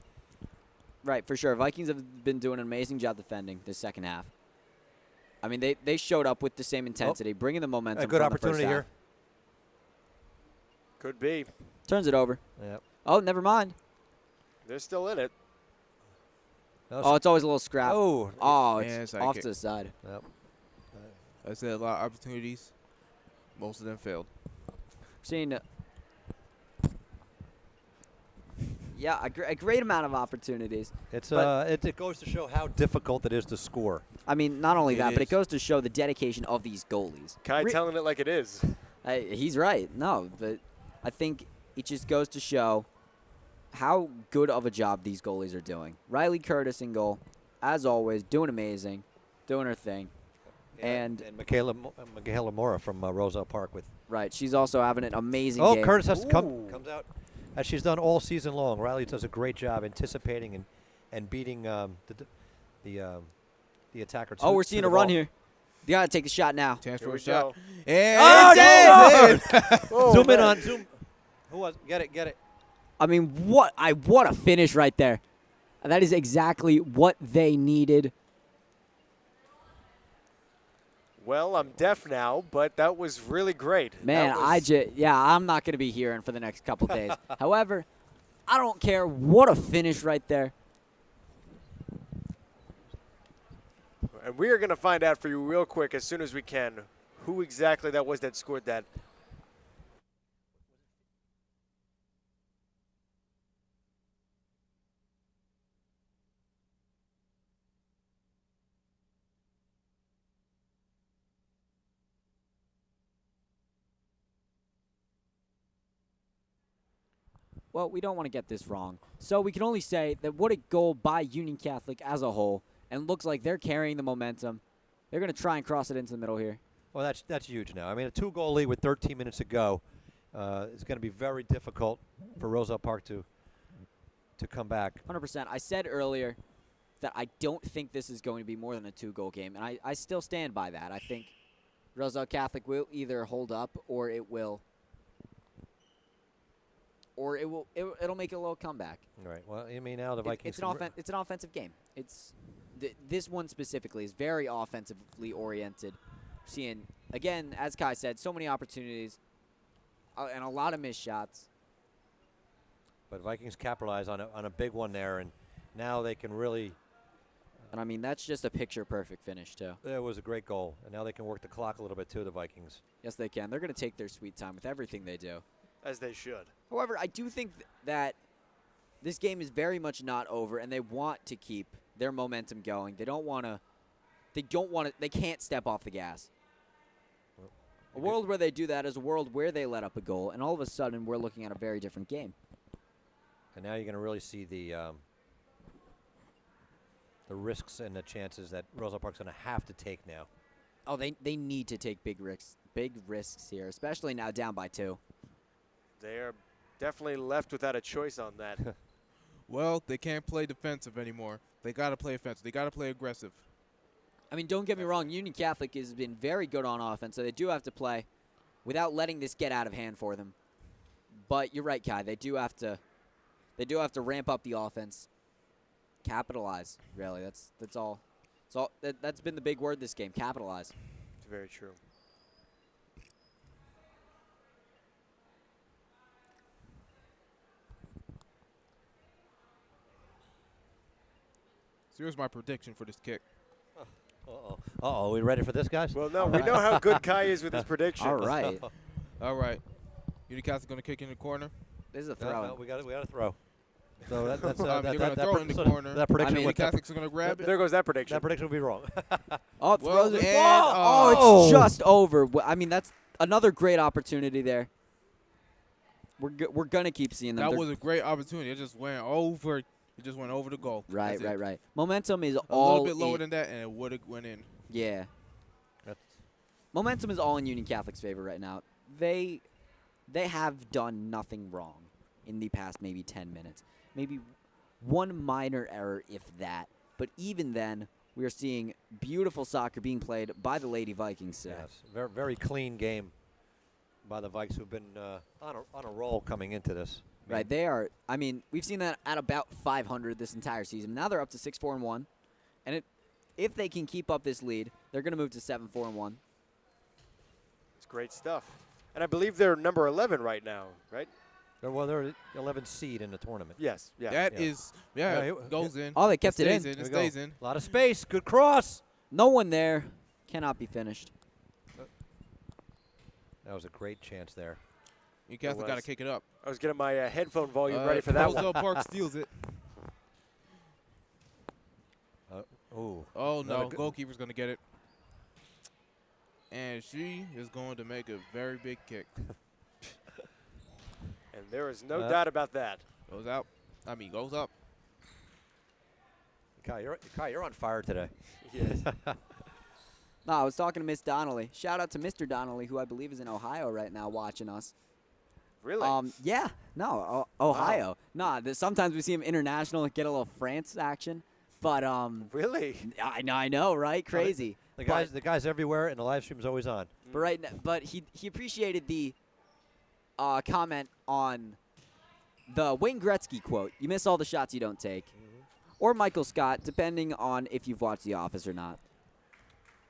Right, for sure. Vikings have been doing an amazing job defending this second half. I mean, they showed up with the same intensity, bringing the momentum. A good from the first opportunity here. half. Could be. Turns it over. Yep. Oh, never mind. They're still in it. Oh, it's always a little scrap. Oh, Yeah, It's it's like off it. to the side. Yep. I said a lot of opportunities. Most of them failed. Seeing, yeah, a great amount of opportunities. It's But- it goes to show how difficult it is to score. I mean, not only It that, but it is. goes to show the dedication of these goalies. Kai telling it like it is. He's right. No, but I think it just goes to show how good of a job these goalies are doing. Riley Curtis in goal, as always, doing amazing, doing her thing. And Michaela Mora from Roselle Park with. right, she's also having an amazing Oh, game. Curtis has to comes out as she's done all season long. Riley does a great job anticipating and beating the attacker. Oh, we're to seeing the a run ball. here. You gotta take the shot now. Chance Here for we a shot. go. And Oh, it's in. Zoom in on zoom. Who was? Get it. I mean, what a finish right there. That is exactly what they needed. Well, I'm deaf now, but that was really great. Man, That was- I'm not going to be hearing for the next couple days. However, I don't care. What a finish right there. And we are going to find out for you real quick as soon as we can who exactly that was that scored that. Well, we don't want to get this wrong. So we can only say that what a goal by Union Catholic as a whole, and looks like they're carrying the momentum. They're going to try and cross it into the middle here. Well, that's huge now. I mean, a 2-goal lead with 13 minutes to go is going to be very difficult for Roselle Park to come back. 100%. I said earlier that I don't think this is going to be more than a 2-goal game, and I still stand by that. I think Roselle Catholic will either hold up or it'll make a little comeback. Right. Well, I mean, now the Vikings. It's an offensive game. This one specifically is very offensively oriented. Seeing, again, as Kai said, so many opportunities and a lot of missed shots. But Vikings capitalize on a big one there, and now they can really. And I mean, that's just a picture-perfect finish, too. That was a great goal, and now they can work the clock a little bit too. The Vikings. Yes, they can. They're going to take their sweet time with everything they do. As they should. However, I do think that this game is very much not over, and they want to keep their momentum going. They can't step off the gas. A world where they do that is a world where they let up a goal, and all of a sudden we're looking at a very different game. And now you're going to really see the risks and the chances that Roselle Park's going to have to take now. Oh, they need to take big risks here, especially now down by 2. They are definitely left without a choice on that. Well, they can't play defensive anymore. They got to play offensive. They got to play aggressive. I mean, don't get me wrong, Union Catholic has been very good on offense, so they do have to play without letting this get out of hand for them. But you're right, Kai. They do have to ramp up the offense, capitalize. Really, that's all. That's been the big word this game. Capitalize. It's very true. So here's my prediction for this kick. Uh-oh. Uh-oh. We ready for this, guys? Well, no, we know how good Kai is with his predictions. All right. All right. Union Catholic going to kick in the corner. This is a No, throw. no, we got to throw. So that's I mean, you're going to throw it in the so corner. that prediction Union would Catholics are going to grab it. There goes that prediction. that prediction would be wrong. Oh, Well, throws it. and, Oh, it's just over. I mean, that's another great opportunity there. We're gonna keep seeing them. That They're- was a great opportunity. It just went over. It just went over the goal. right, That's it. right. Momentum is A all little bit lower in. than that, and it would have went in. Yeah. That's- Momentum is all in Union Catholic's favor right now. They have done nothing wrong in the past maybe 10 minutes. Maybe one minor error, if that. But even then, we are seeing beautiful soccer being played by the Lady Vikings today. Yes, very, very clean game by the Vikes, who've been on a roll coming into this. Right, they are. I mean, we've seen that at about 500 this entire season. Now they're up to 6-4-1, and if they can keep up this lead, they're going to move to 7-4-1. It's great stuff. And I believe they're number 11 right now, right? Well, they're 11th seed in the tournament. Yes. Yeah. That Yeah. is, Yeah, it goes in. Oh, they kept it stays in. It There we stays go. in. A lot of space. Good cross. No one there. Cannot be finished. That was a great chance there. Union Catholic got to was. kick it up. I was getting my headphone volume ready for that one. Roselle Park steals it. Ooh. Oh, Another no. good- Goalkeeper's going to get it. And she is going to make a very big kick. And there is no doubt about that. Goes out. Goes up. Kai, you're on fire today. Yes. No, I was talking to Miss Donnelly. Shout out to Mr. Donnelly, who I believe is in Ohio right now watching us. Really? Yeah. No, Ohio. Nah, sometimes we see him international get a little France action. But Really? I know, right? Crazy. The guy's everywhere, and the live stream's always on. But right now, but he appreciated the comment on the Wayne Gretzky quote. You miss all the shots you don't take. Or Michael Scott, depending on if you've watched The Office or not.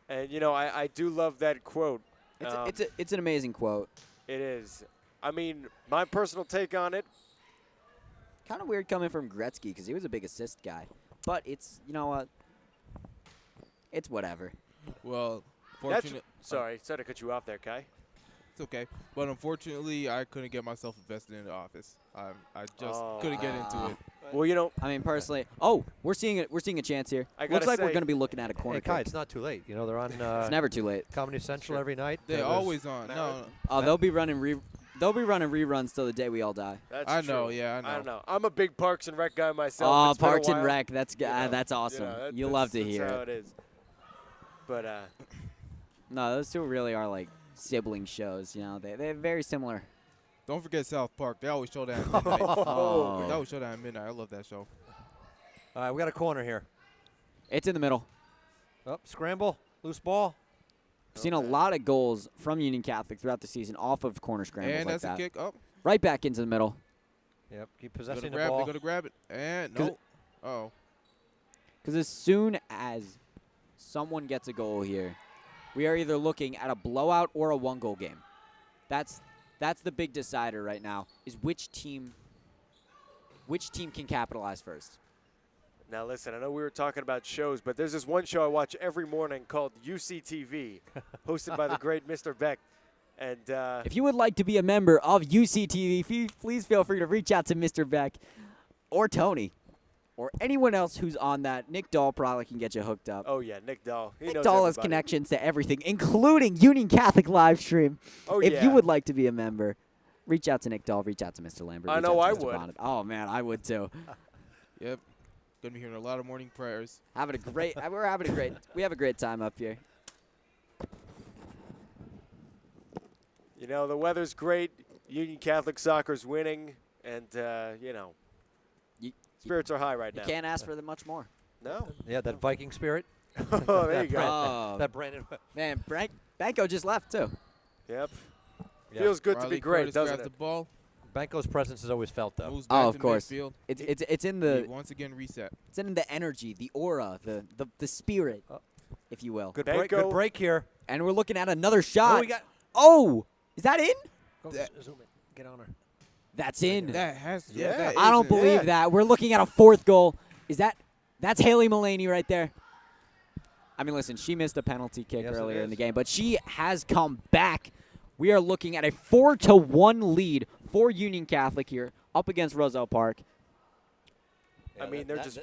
And, you know, I do love that quote. It's an amazing quote. It is. I mean, my personal take on it, Kind of weird coming from Gretzky because he was a big assist guy. But it's, you know what? It's whatever. Well, that's, fortunate. sorry to cut you off there, Kai. It's okay. But unfortunately, I couldn't get myself invested in the office. I just Oh. couldn't get into it. Well, you know, I mean, personally, we're seeing a chance here. I Looks gotta like we're say- going to be looking at a corner Hey, Kai, kick. it's not too late. You know, they're on It's never too late. Comedy Central every night. They're There's- always on. No, Oh, they'll be running reruns till the day we all die. that's I true. know, yeah, I know. I don't know. I'm a big Parks and Rec guy myself. Oh, It's been a Parks and while. Rec. That's You know, that's awesome. that- You'll that's- love to that's hear how it. it is. But No, those two really are like sibling shows. You know, they're very similar. Don't forget South Park. They always show that at midnight. Oh. They always show that at midnight. I love that show. All right, we got a corner here. It's in the middle. Up, scramble, loose ball. I've seen a lot of goals from Union Catholic throughout the season off of corner scrambles And like that's that. a kick up. Right back into the middle. Yep, keep Go to possessing the grab it. ball. Go to grab it. And 'Cause no. Oh. Because as soon as someone gets a goal here, we are either looking at a blowout or a one-goal game. That's the big decider right now, is which team can capitalize first. now listen, I know we were talking about shows, but there's this one show I watch every morning called UCTV, hosted by the great Mr. Beck. And If you would like to be a member of UCTV, please feel free to reach out to Mr. Beck or Tony or anyone else who's on that. Nick Dahl probably can get you hooked up. oh yeah, Nick Dahl. He Nick knows Dahl has everybody. connections to everything, including Union Catholic live stream. Oh If yeah. you would like to be a member, reach out to Nick Dahl, reach out to Mr. Lambert. I reach know out I to Mr. would. Bonnet. Oh man, I would too. Yep. Gonna be hearing a lot of morning prayers. Having a great, we have a great time up here. You know, the weather's great. Union Catholic soccer's winning, and you know, spirits are high right You now. can't ask for much more. No. Yeah, that Viking spirit. Oh, there you go. Oh That Brandon. man, Banco just left too. Yep. Yeah. Feels good to Riley be great, Curtis doesn't grabs it? the ball. Banco's presence is always felt, though. Moves Oh, back of to course. midfield. It's in He the once again reset. energy, the aura, the spirit, Oh. if you will. Good Banco- break. Good break here. And we're looking at another Oh, shot. we got. Oh, is that in? Go, That- zoom in. Get on her. That's in. That has to. Yeah. that I don't is in. believe Yeah. that. We're looking at a fourth goal. Is that That's Haley Mullaney right there. I mean, listen, she missed a penalty kick Yes, it earlier in is. the game, but she has come back. We are looking at a 4-1 lead for Union Catholic here up against Roselle Park. I mean, they're just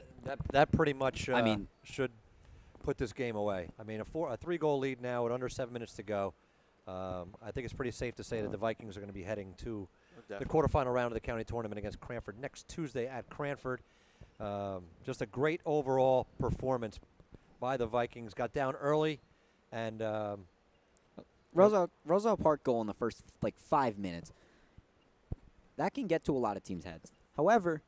that pretty much. I mean, should put this game away. I mean, a 3-goal lead now with under 7 minutes to go. I think it's pretty safe to say that the Vikings are going to be heading to the quarterfinal round of the county tournament against Cranford next Tuesday at Cranford. Just a great overall performance by the Vikings. Got down early, and Roselle Park goal in the first 5 minutes. That can get to a lot of teams' heads. However,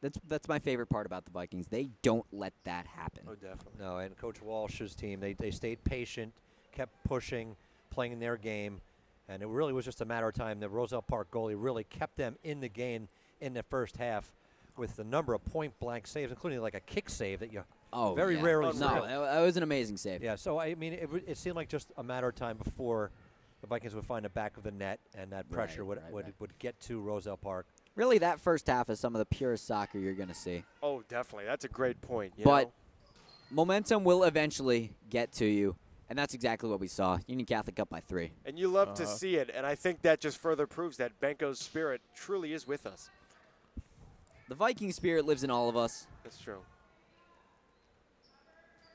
that's my favorite part about the Vikings. They don't let that happen. Oh, definitely. no, and Coach Walsh's team, they stayed patient, kept pushing, playing their game, and it really was just a matter of time. The Roselle Park goalie really kept them in the game in the first half with the number of point-blank saves, including like a kick save that you very rarely see. No, that was an amazing save. Yeah, so I mean, it seemed like just a matter of time before the Vikings would find the back of the net, and that pressure would get to Roselle Park. Really, that first half is some of the purest soccer you're going to see. Oh, definitely. That's a great point. You But know? momentum will eventually get to you, and that's exactly what we saw. Union Catholic up by 3. And you love to see it, and I think that just further proves that Benko's spirit truly is with us. The Viking spirit lives in all of us. That's true.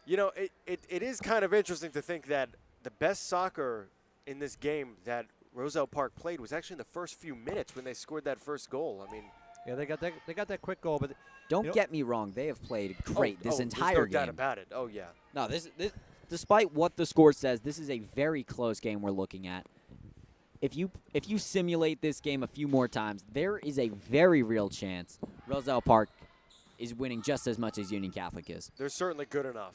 You know, it is kind of interesting to think that the best soccer in this game that Roselle Park played was actually in the first few minutes when they scored that first goal. I mean, Yeah, they got that quick goal, but Don't get me wrong. They have played great this entire there's no game. doubt about it. Oh, yeah. No, this despite what the score says, this is a very close game we're looking at. If you simulate this game a few more times, there is a very real chance Roselle Park is winning just as much as Union Catholic is. They're certainly good enough.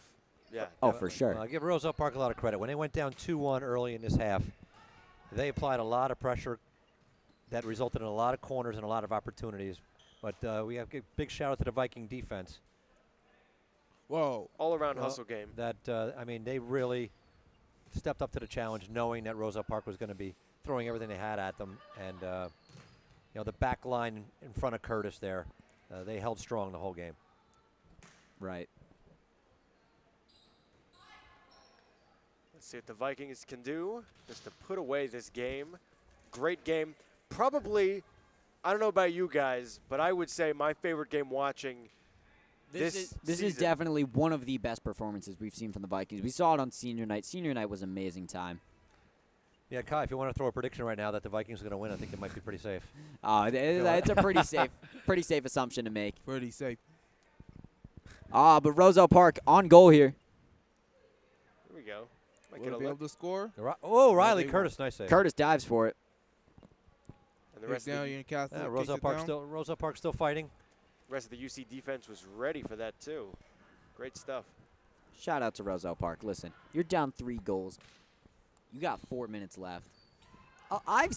Yeah. Oh, for sure. Well, I give Roselle Park a lot of credit. When they went down 2-1 early in this half, they applied a lot of pressure that resulted in a lot of corners and a lot of opportunities. But we have a big shout out to the Viking defense. Whoa. All-around hustle game. That I mean, they really stepped up to the challenge, knowing that Roselle Park was going to be throwing everything they had at them. And the back line in front of Curtis there, they held strong the whole game. Right. Let's see what the Vikings can do just to put away this game. Great game. Probably, I don't know about you guys, but I would say my favorite game watching this is season. definitely one of the best performances we've seen from the Vikings. We saw it on senior night. Senior night was an amazing time. Yeah, Kai, if you want to throw a prediction right now that the Vikings are going to win, I think it might be pretty safe. It's a pretty safe assumption to make. Pretty safe. But Roselle Park on goal here. Here we go. Might Will get a they be look. able to score? Riley they Curtis, nice save. Curtis dives for it. And the rest of down, the, Union Catholic. Yeah, takes Roselle Park still fighting. rest of the UC defense was ready for that too. Great stuff. Shout out to Roselle Park. Listen, you're down 3 goals. You got 4 minutes left. I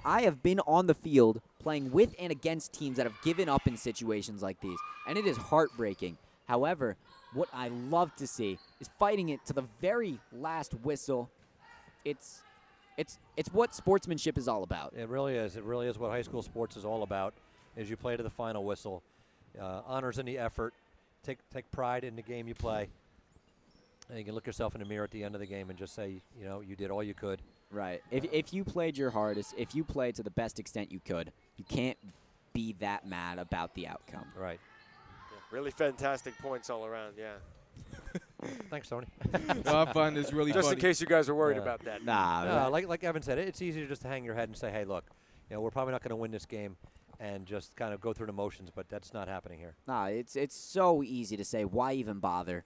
have been on the field playing with and against teams that have given up in situations like these, and it is heartbreaking. However, what I love to see is fighting it to the very last whistle. It's what sportsmanship is all about. It really is. It really is what high school sports is all about. Is you play to the final whistle, honors in the effort, take pride in the game you play, and you can look yourself in the mirror at the end of the game and just say, you did all you could. Right. If you played your hardest, if you played to the best extent you could, you can't be that mad about the outcome. Right. Yeah, really fantastic points all around. Yeah. Thanks, Tony. Well, I find this really Just funny. in case you guys are worried about that. Nah. Like Evan said, it's easy to just to hang your head and say, hey, look, we're probably not going to win this game, and just kind of go through the motions, but that's not happening here. Nah, it's so easy to say, why even bother?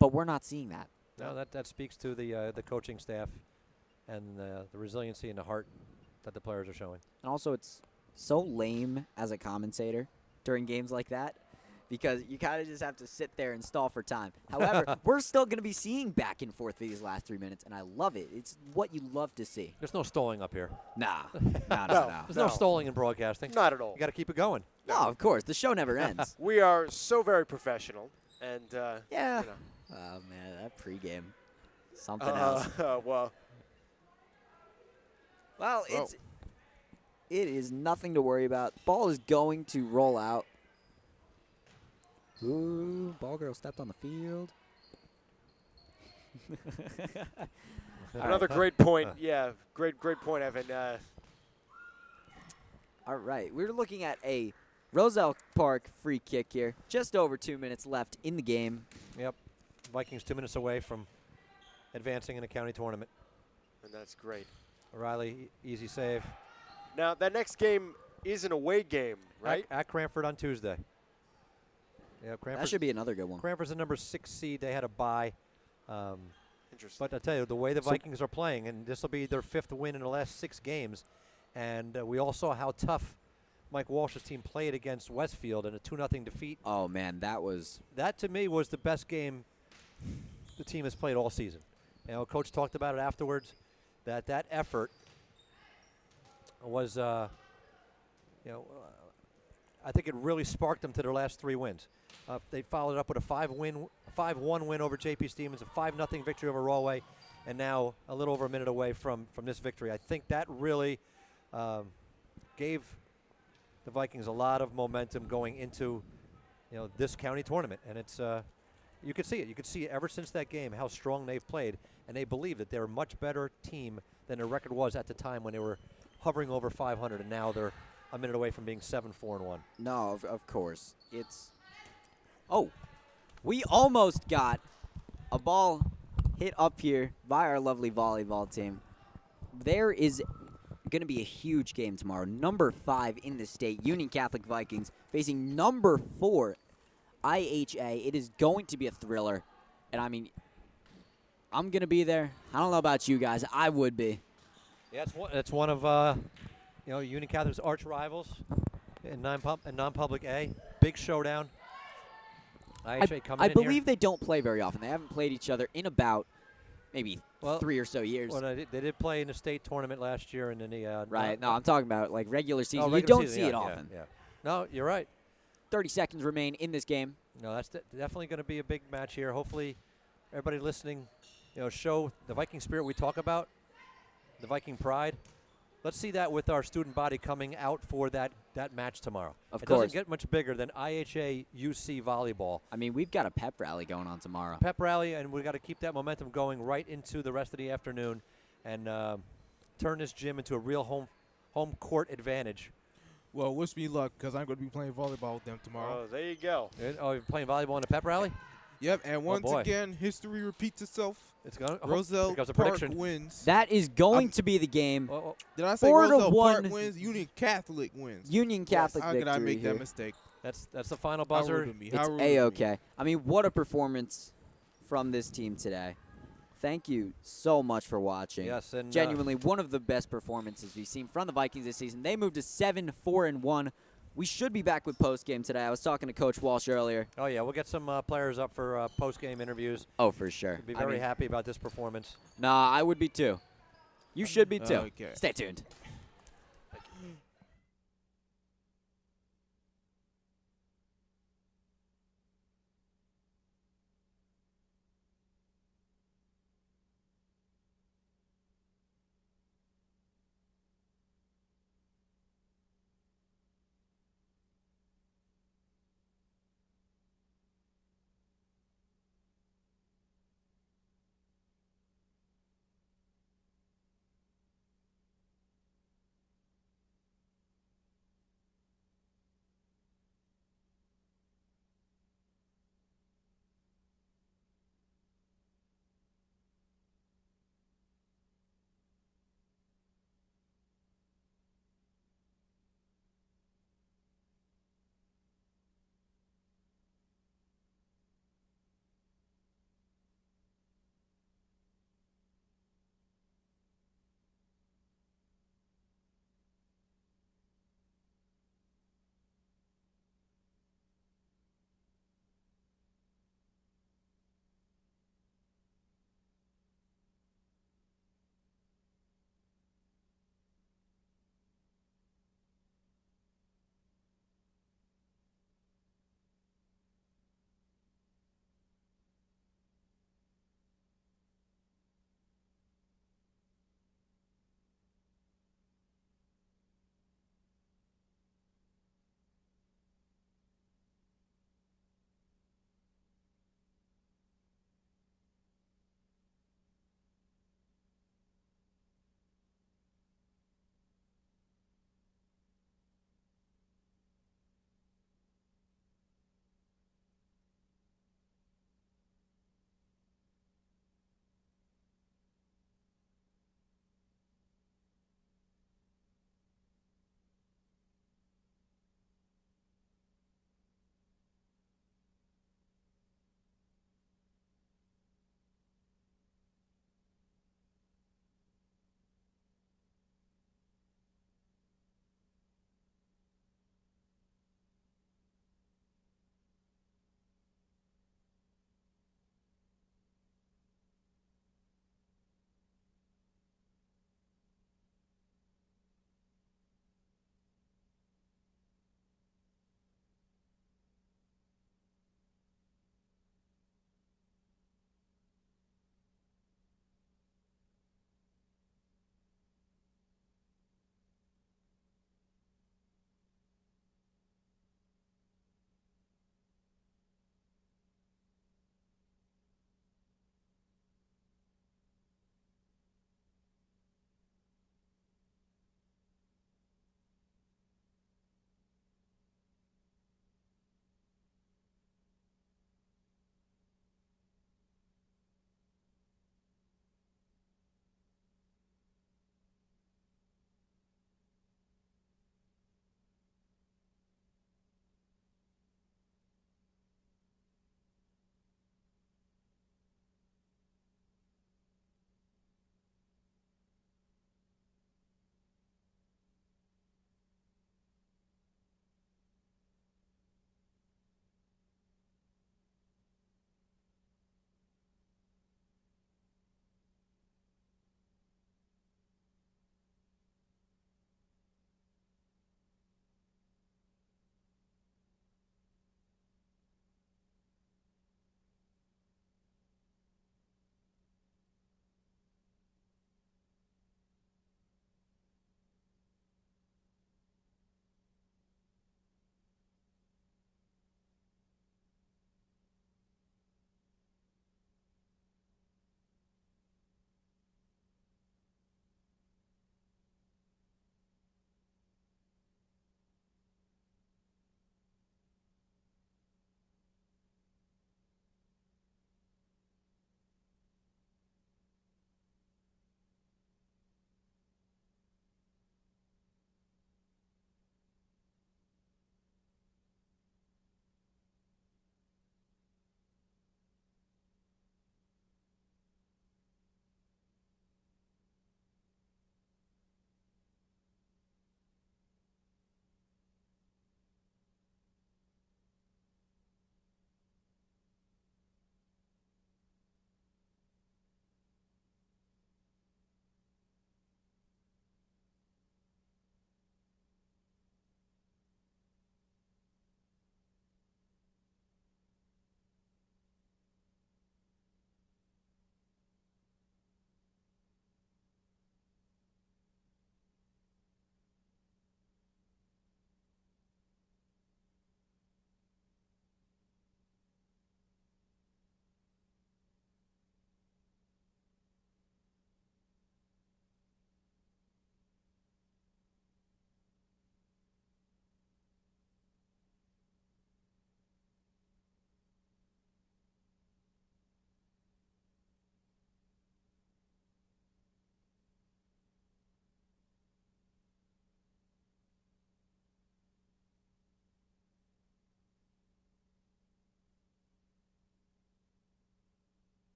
But we're not seeing that. No, that speaks to the coaching staff and the resiliency and the heart that the players are showing. And also, it's so lame as a commentator during games like that because you kind of just have to sit there and stall for time. However, we're still going to be seeing back and forth for these last 3 minutes, and I love it. It's what you love to see. There's no stalling up here. Nah. There's no stalling in broadcasting. Not at all. You got to keep it going. No, of course. The show never ends. We are so very professional, and Yeah. you know. Oh, man, that pregame. Something else. Well, it is nothing to worry about. Ball is going to roll out. Ooh, ball girl stepped on the field. Another great point. Yeah, great point, Evan. All right, we're looking at a Roselle Park free kick here. Just over 2 minutes left in the game. Yep. Vikings 2 minutes away from advancing in the county tournament. And that's great. O'Reilly, easy save. Now, that next game is an away game, right? At Cranford on Tuesday. Yeah, That Cranford. should be another good one. Cranford's the number 6 seed. They had a bye. Interesting. But I tell you, the way the Vikings are playing, and this will be their 5th win in the last 6 games, and we all saw how tough Mike Walsh's team played against Westfield in a 2-0 defeat. Oh, man, That, to me, was the best game the team has played all season. You know, Coach talked about it afterwards, that effort was, I think it really sparked them to their last 3 wins. They followed up with a 5-1 win over JP Stevens, a 5-0 victory over Rawway, and now a little over a minute away from this victory. I think that really gave the Vikings a lot of momentum going into, this county tournament, and it's you could see it. You could see ever since that game how strong they've played, and they believe that they're a much better team than their record was at the time when they were hovering over 500, and now they're a minute away from being 7-4-1. No, of course. Oh, we almost got a ball hit up here by our lovely volleyball team. There is going to be a huge game tomorrow. Number 5 in the state, Union Catholic Vikings, facing number 4, IHA. It is going to be a thriller. And, I mean, I'm going to be there. I don't know about you guys. I would be. Yeah, it's one of Union Catholic's arch rivals in non-public A. Big showdown. IHA coming I in believe here. they don't play very often. They haven't played each other in about maybe 3 or so years. Well, they did play in the state tournament last year, and then the Right. No, I'm talking about like regular season. You regular don't season, see it yeah, often. Yeah. No, you're right. 30 seconds remain in this game. No, that's definitely going to be a big match here. Hopefully, everybody listening, show the Viking spirit we talk about, the Viking pride. Let's see that with our student body coming out for that match tomorrow. Of it course. doesn't get much bigger than IHA UC volleyball. I mean, we've got a pep rally going on tomorrow. Pep rally, and we've got to keep that momentum going right into the rest of the afternoon and turn this gym into a real home court advantage. Well, wish me luck because I'm going to be playing volleyball with them tomorrow. Oh, there you go. Oh, you're playing volleyball in a pep rally? Yep, and once boy. again, history repeats itself. It's going. Roselle Here comes a Park prediction. wins. That is going to be the game. Did I say 4-1 Roselle Park wins? Union Catholic wins. Union Catholic How victory could I make here. that mistake? That's the final How buzzer. rude of me. It's How rude of me. A-okay. I mean, what a performance from this team today. Thank you so much for watching. Yes, and Genuinely one of the best performances we've seen from the Vikings this season. They moved to 7-4-1. We should be back with post-game today. I was talking to Coach Walsh earlier. Oh, yeah, we'll get some players up for post-game interviews. Oh, for sure. Be very happy about this performance. Nah, I would be too. You should be too. Okay. Stay tuned.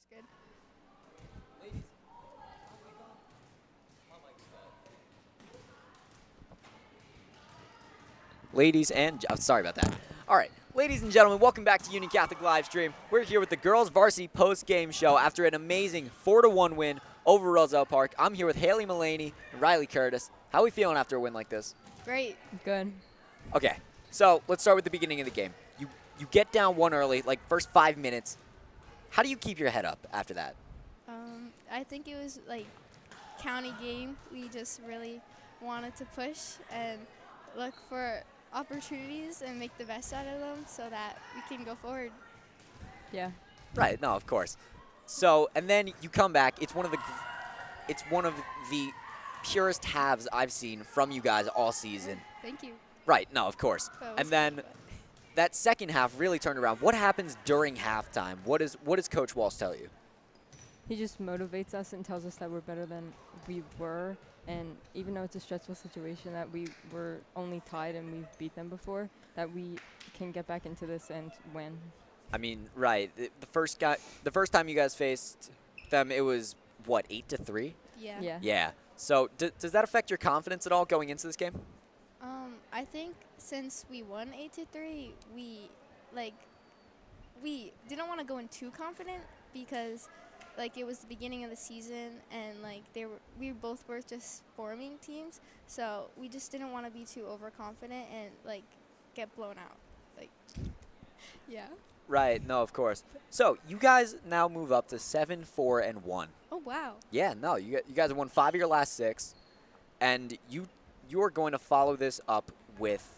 good. Ladies and sorry about that. All right, ladies and gentlemen, welcome back to Union Catholic Livestream. We're here with the girls varsity post-game show after an amazing 4-1 win over Roselle Park. I'm here with Haley Mullaney and Riley Curtis. How are we feeling after a win like this? Great. Good. Okay, so let's start with the beginning of the game. You get down one early, like first 5 minutes. How do you keep your head up after that? I think it was like county game. We just really wanted to push and look for opportunities and make the best out of them so that we can go forward. Yeah. Right, no, of course. So, and then you come back. It's one of the purest halves I've seen from you guys all season. Thank you. Right, no, of course. That was And then good, that second half really turned around. What happens during halftime? What does Coach Walsh tell you? He just motivates us and tells us that we're better than we were. And even though it's a stressful situation that we were only tied and we've beat them before, that we can get back into this and win. I mean, right. The first time you guys faced them, it was what, 8-3? Yeah. Yeah. Yeah. So does that affect your confidence at all going into this game? I think since we won 8-3, we didn't want to go in too confident because it was the beginning of the season and we both were just forming teams, so we just didn't want to be too overconfident and get blown out. Yeah. Right. No, of course. So you guys now move up to 7-4-1. Oh wow. Yeah. No, you guys have won 5 of your last 6, and you are going to follow this up with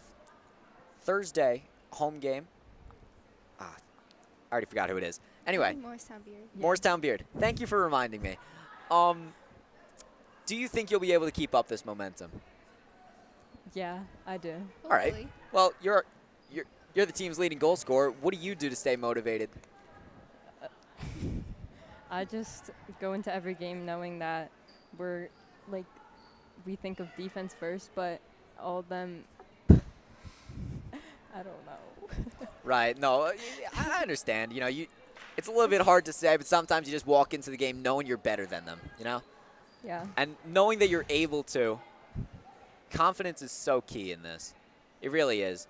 Thursday home game. I already forgot who it is. Anyway, Morristown Beard. Yeah. Morristown Beard. Thank you for reminding me. Do you think you'll be able to keep up this momentum? Yeah, I do. All right. Hopefully. Well, you're the team's leading goal scorer. What do you do to stay motivated? I just go into every game knowing that we're we think of defense first, but all of them, I don't know. Right. No, I understand. It's a little bit hard to say, but sometimes you just walk into the game knowing you're better than them, Yeah. And knowing that you're able to. Confidence is so key in this. It really is.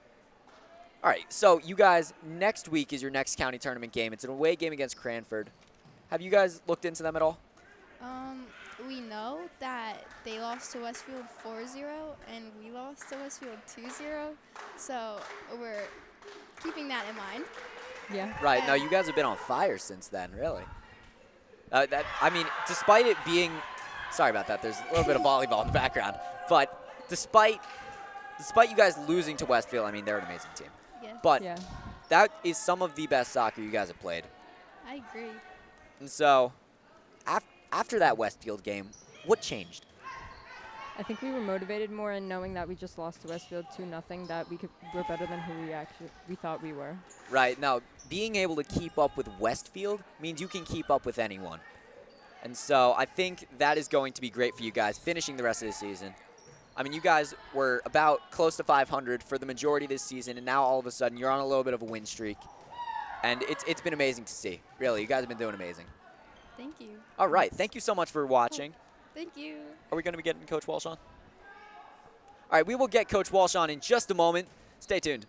All right, so you guys, next week is your next county tournament game. It's an away game against Cranford. Have you guys looked into them at all? We know that they lost to Westfield 4-0 and we lost to Westfield 2-0, so we're keeping that in mind. Yeah. Right. No, you guys have been on fire since then, really. Despite it being, sorry about that. There's a little bit of volleyball in the background, but despite you guys losing to Westfield, they're an amazing team. Yes. But Yeah. that is some of the best soccer you guys have played. I agree. And so, after that Westfield game, what changed? I think we were motivated more in knowing that we just lost to Westfield 2-0, that we're better than who we thought we were. Right. Now, being able to keep up with Westfield means you can keep up with anyone. And so I think that is going to be great for you guys finishing the rest of the season. You guys were about close to 500 for the majority of this season, and now all of a sudden you're on a little bit of a win streak. And it's been amazing to see. Really, you guys have been doing amazing. Thank you. All right. Thank you so much for watching. Thank you. Are we going to be getting Coach Walsh on? All right, we will get Coach Walsh on in just a moment. Stay tuned.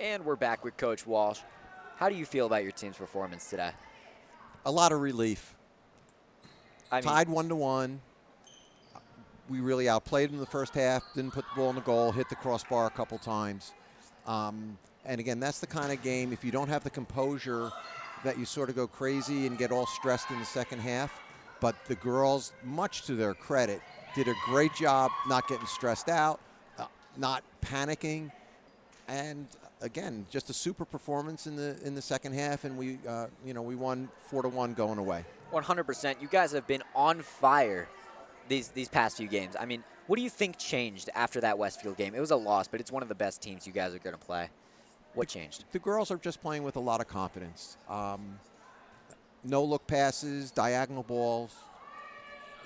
And we're back with Coach Walsh. How do you feel about your team's performance today? A lot of relief. I mean, Tied 1-1. We really outplayed them in the first half. Didn't put the ball in the goal. Hit the crossbar a couple times. And again, that's the kind of game, if you don't have the composure, that you sort of go crazy and get all stressed in the second half. But the girls, much to their credit, did a great job not getting stressed out, not panicking, and again, just a super performance in the second half, and we we won 4-1 going away. 100%. You guys have been on fire these past few games. I mean, what do you think changed after that Westfield game? It was a loss, but it's one of the best teams you guys are going to play. What changed? The girls are just playing with a lot of confidence. No-look passes, diagonal balls,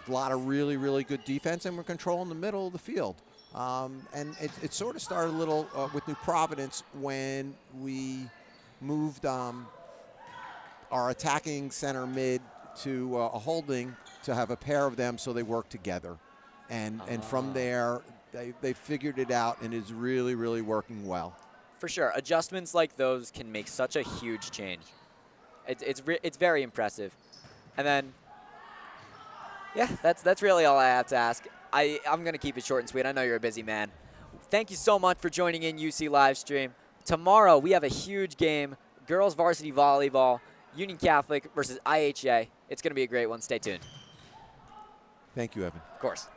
a lot of really, really good defense, and we're controlling the middle of the field. And it sort of started a little with New Providence when we moved our attacking center mid to a holding to have a pair of them so they work together. And from there, they figured it out, and it's really, really working well. For sure. Adjustments like those can make such a huge change. It's very impressive. And then, yeah, that's really all I have to ask. I'm going to keep it short and sweet. I know you're a busy man. Thank you so much for joining in UC Livestream. Tomorrow, we have a huge game, girls varsity volleyball, Union Catholic versus IHA. It's going to be a great one. Stay tuned. Thank you, Evan. Of course.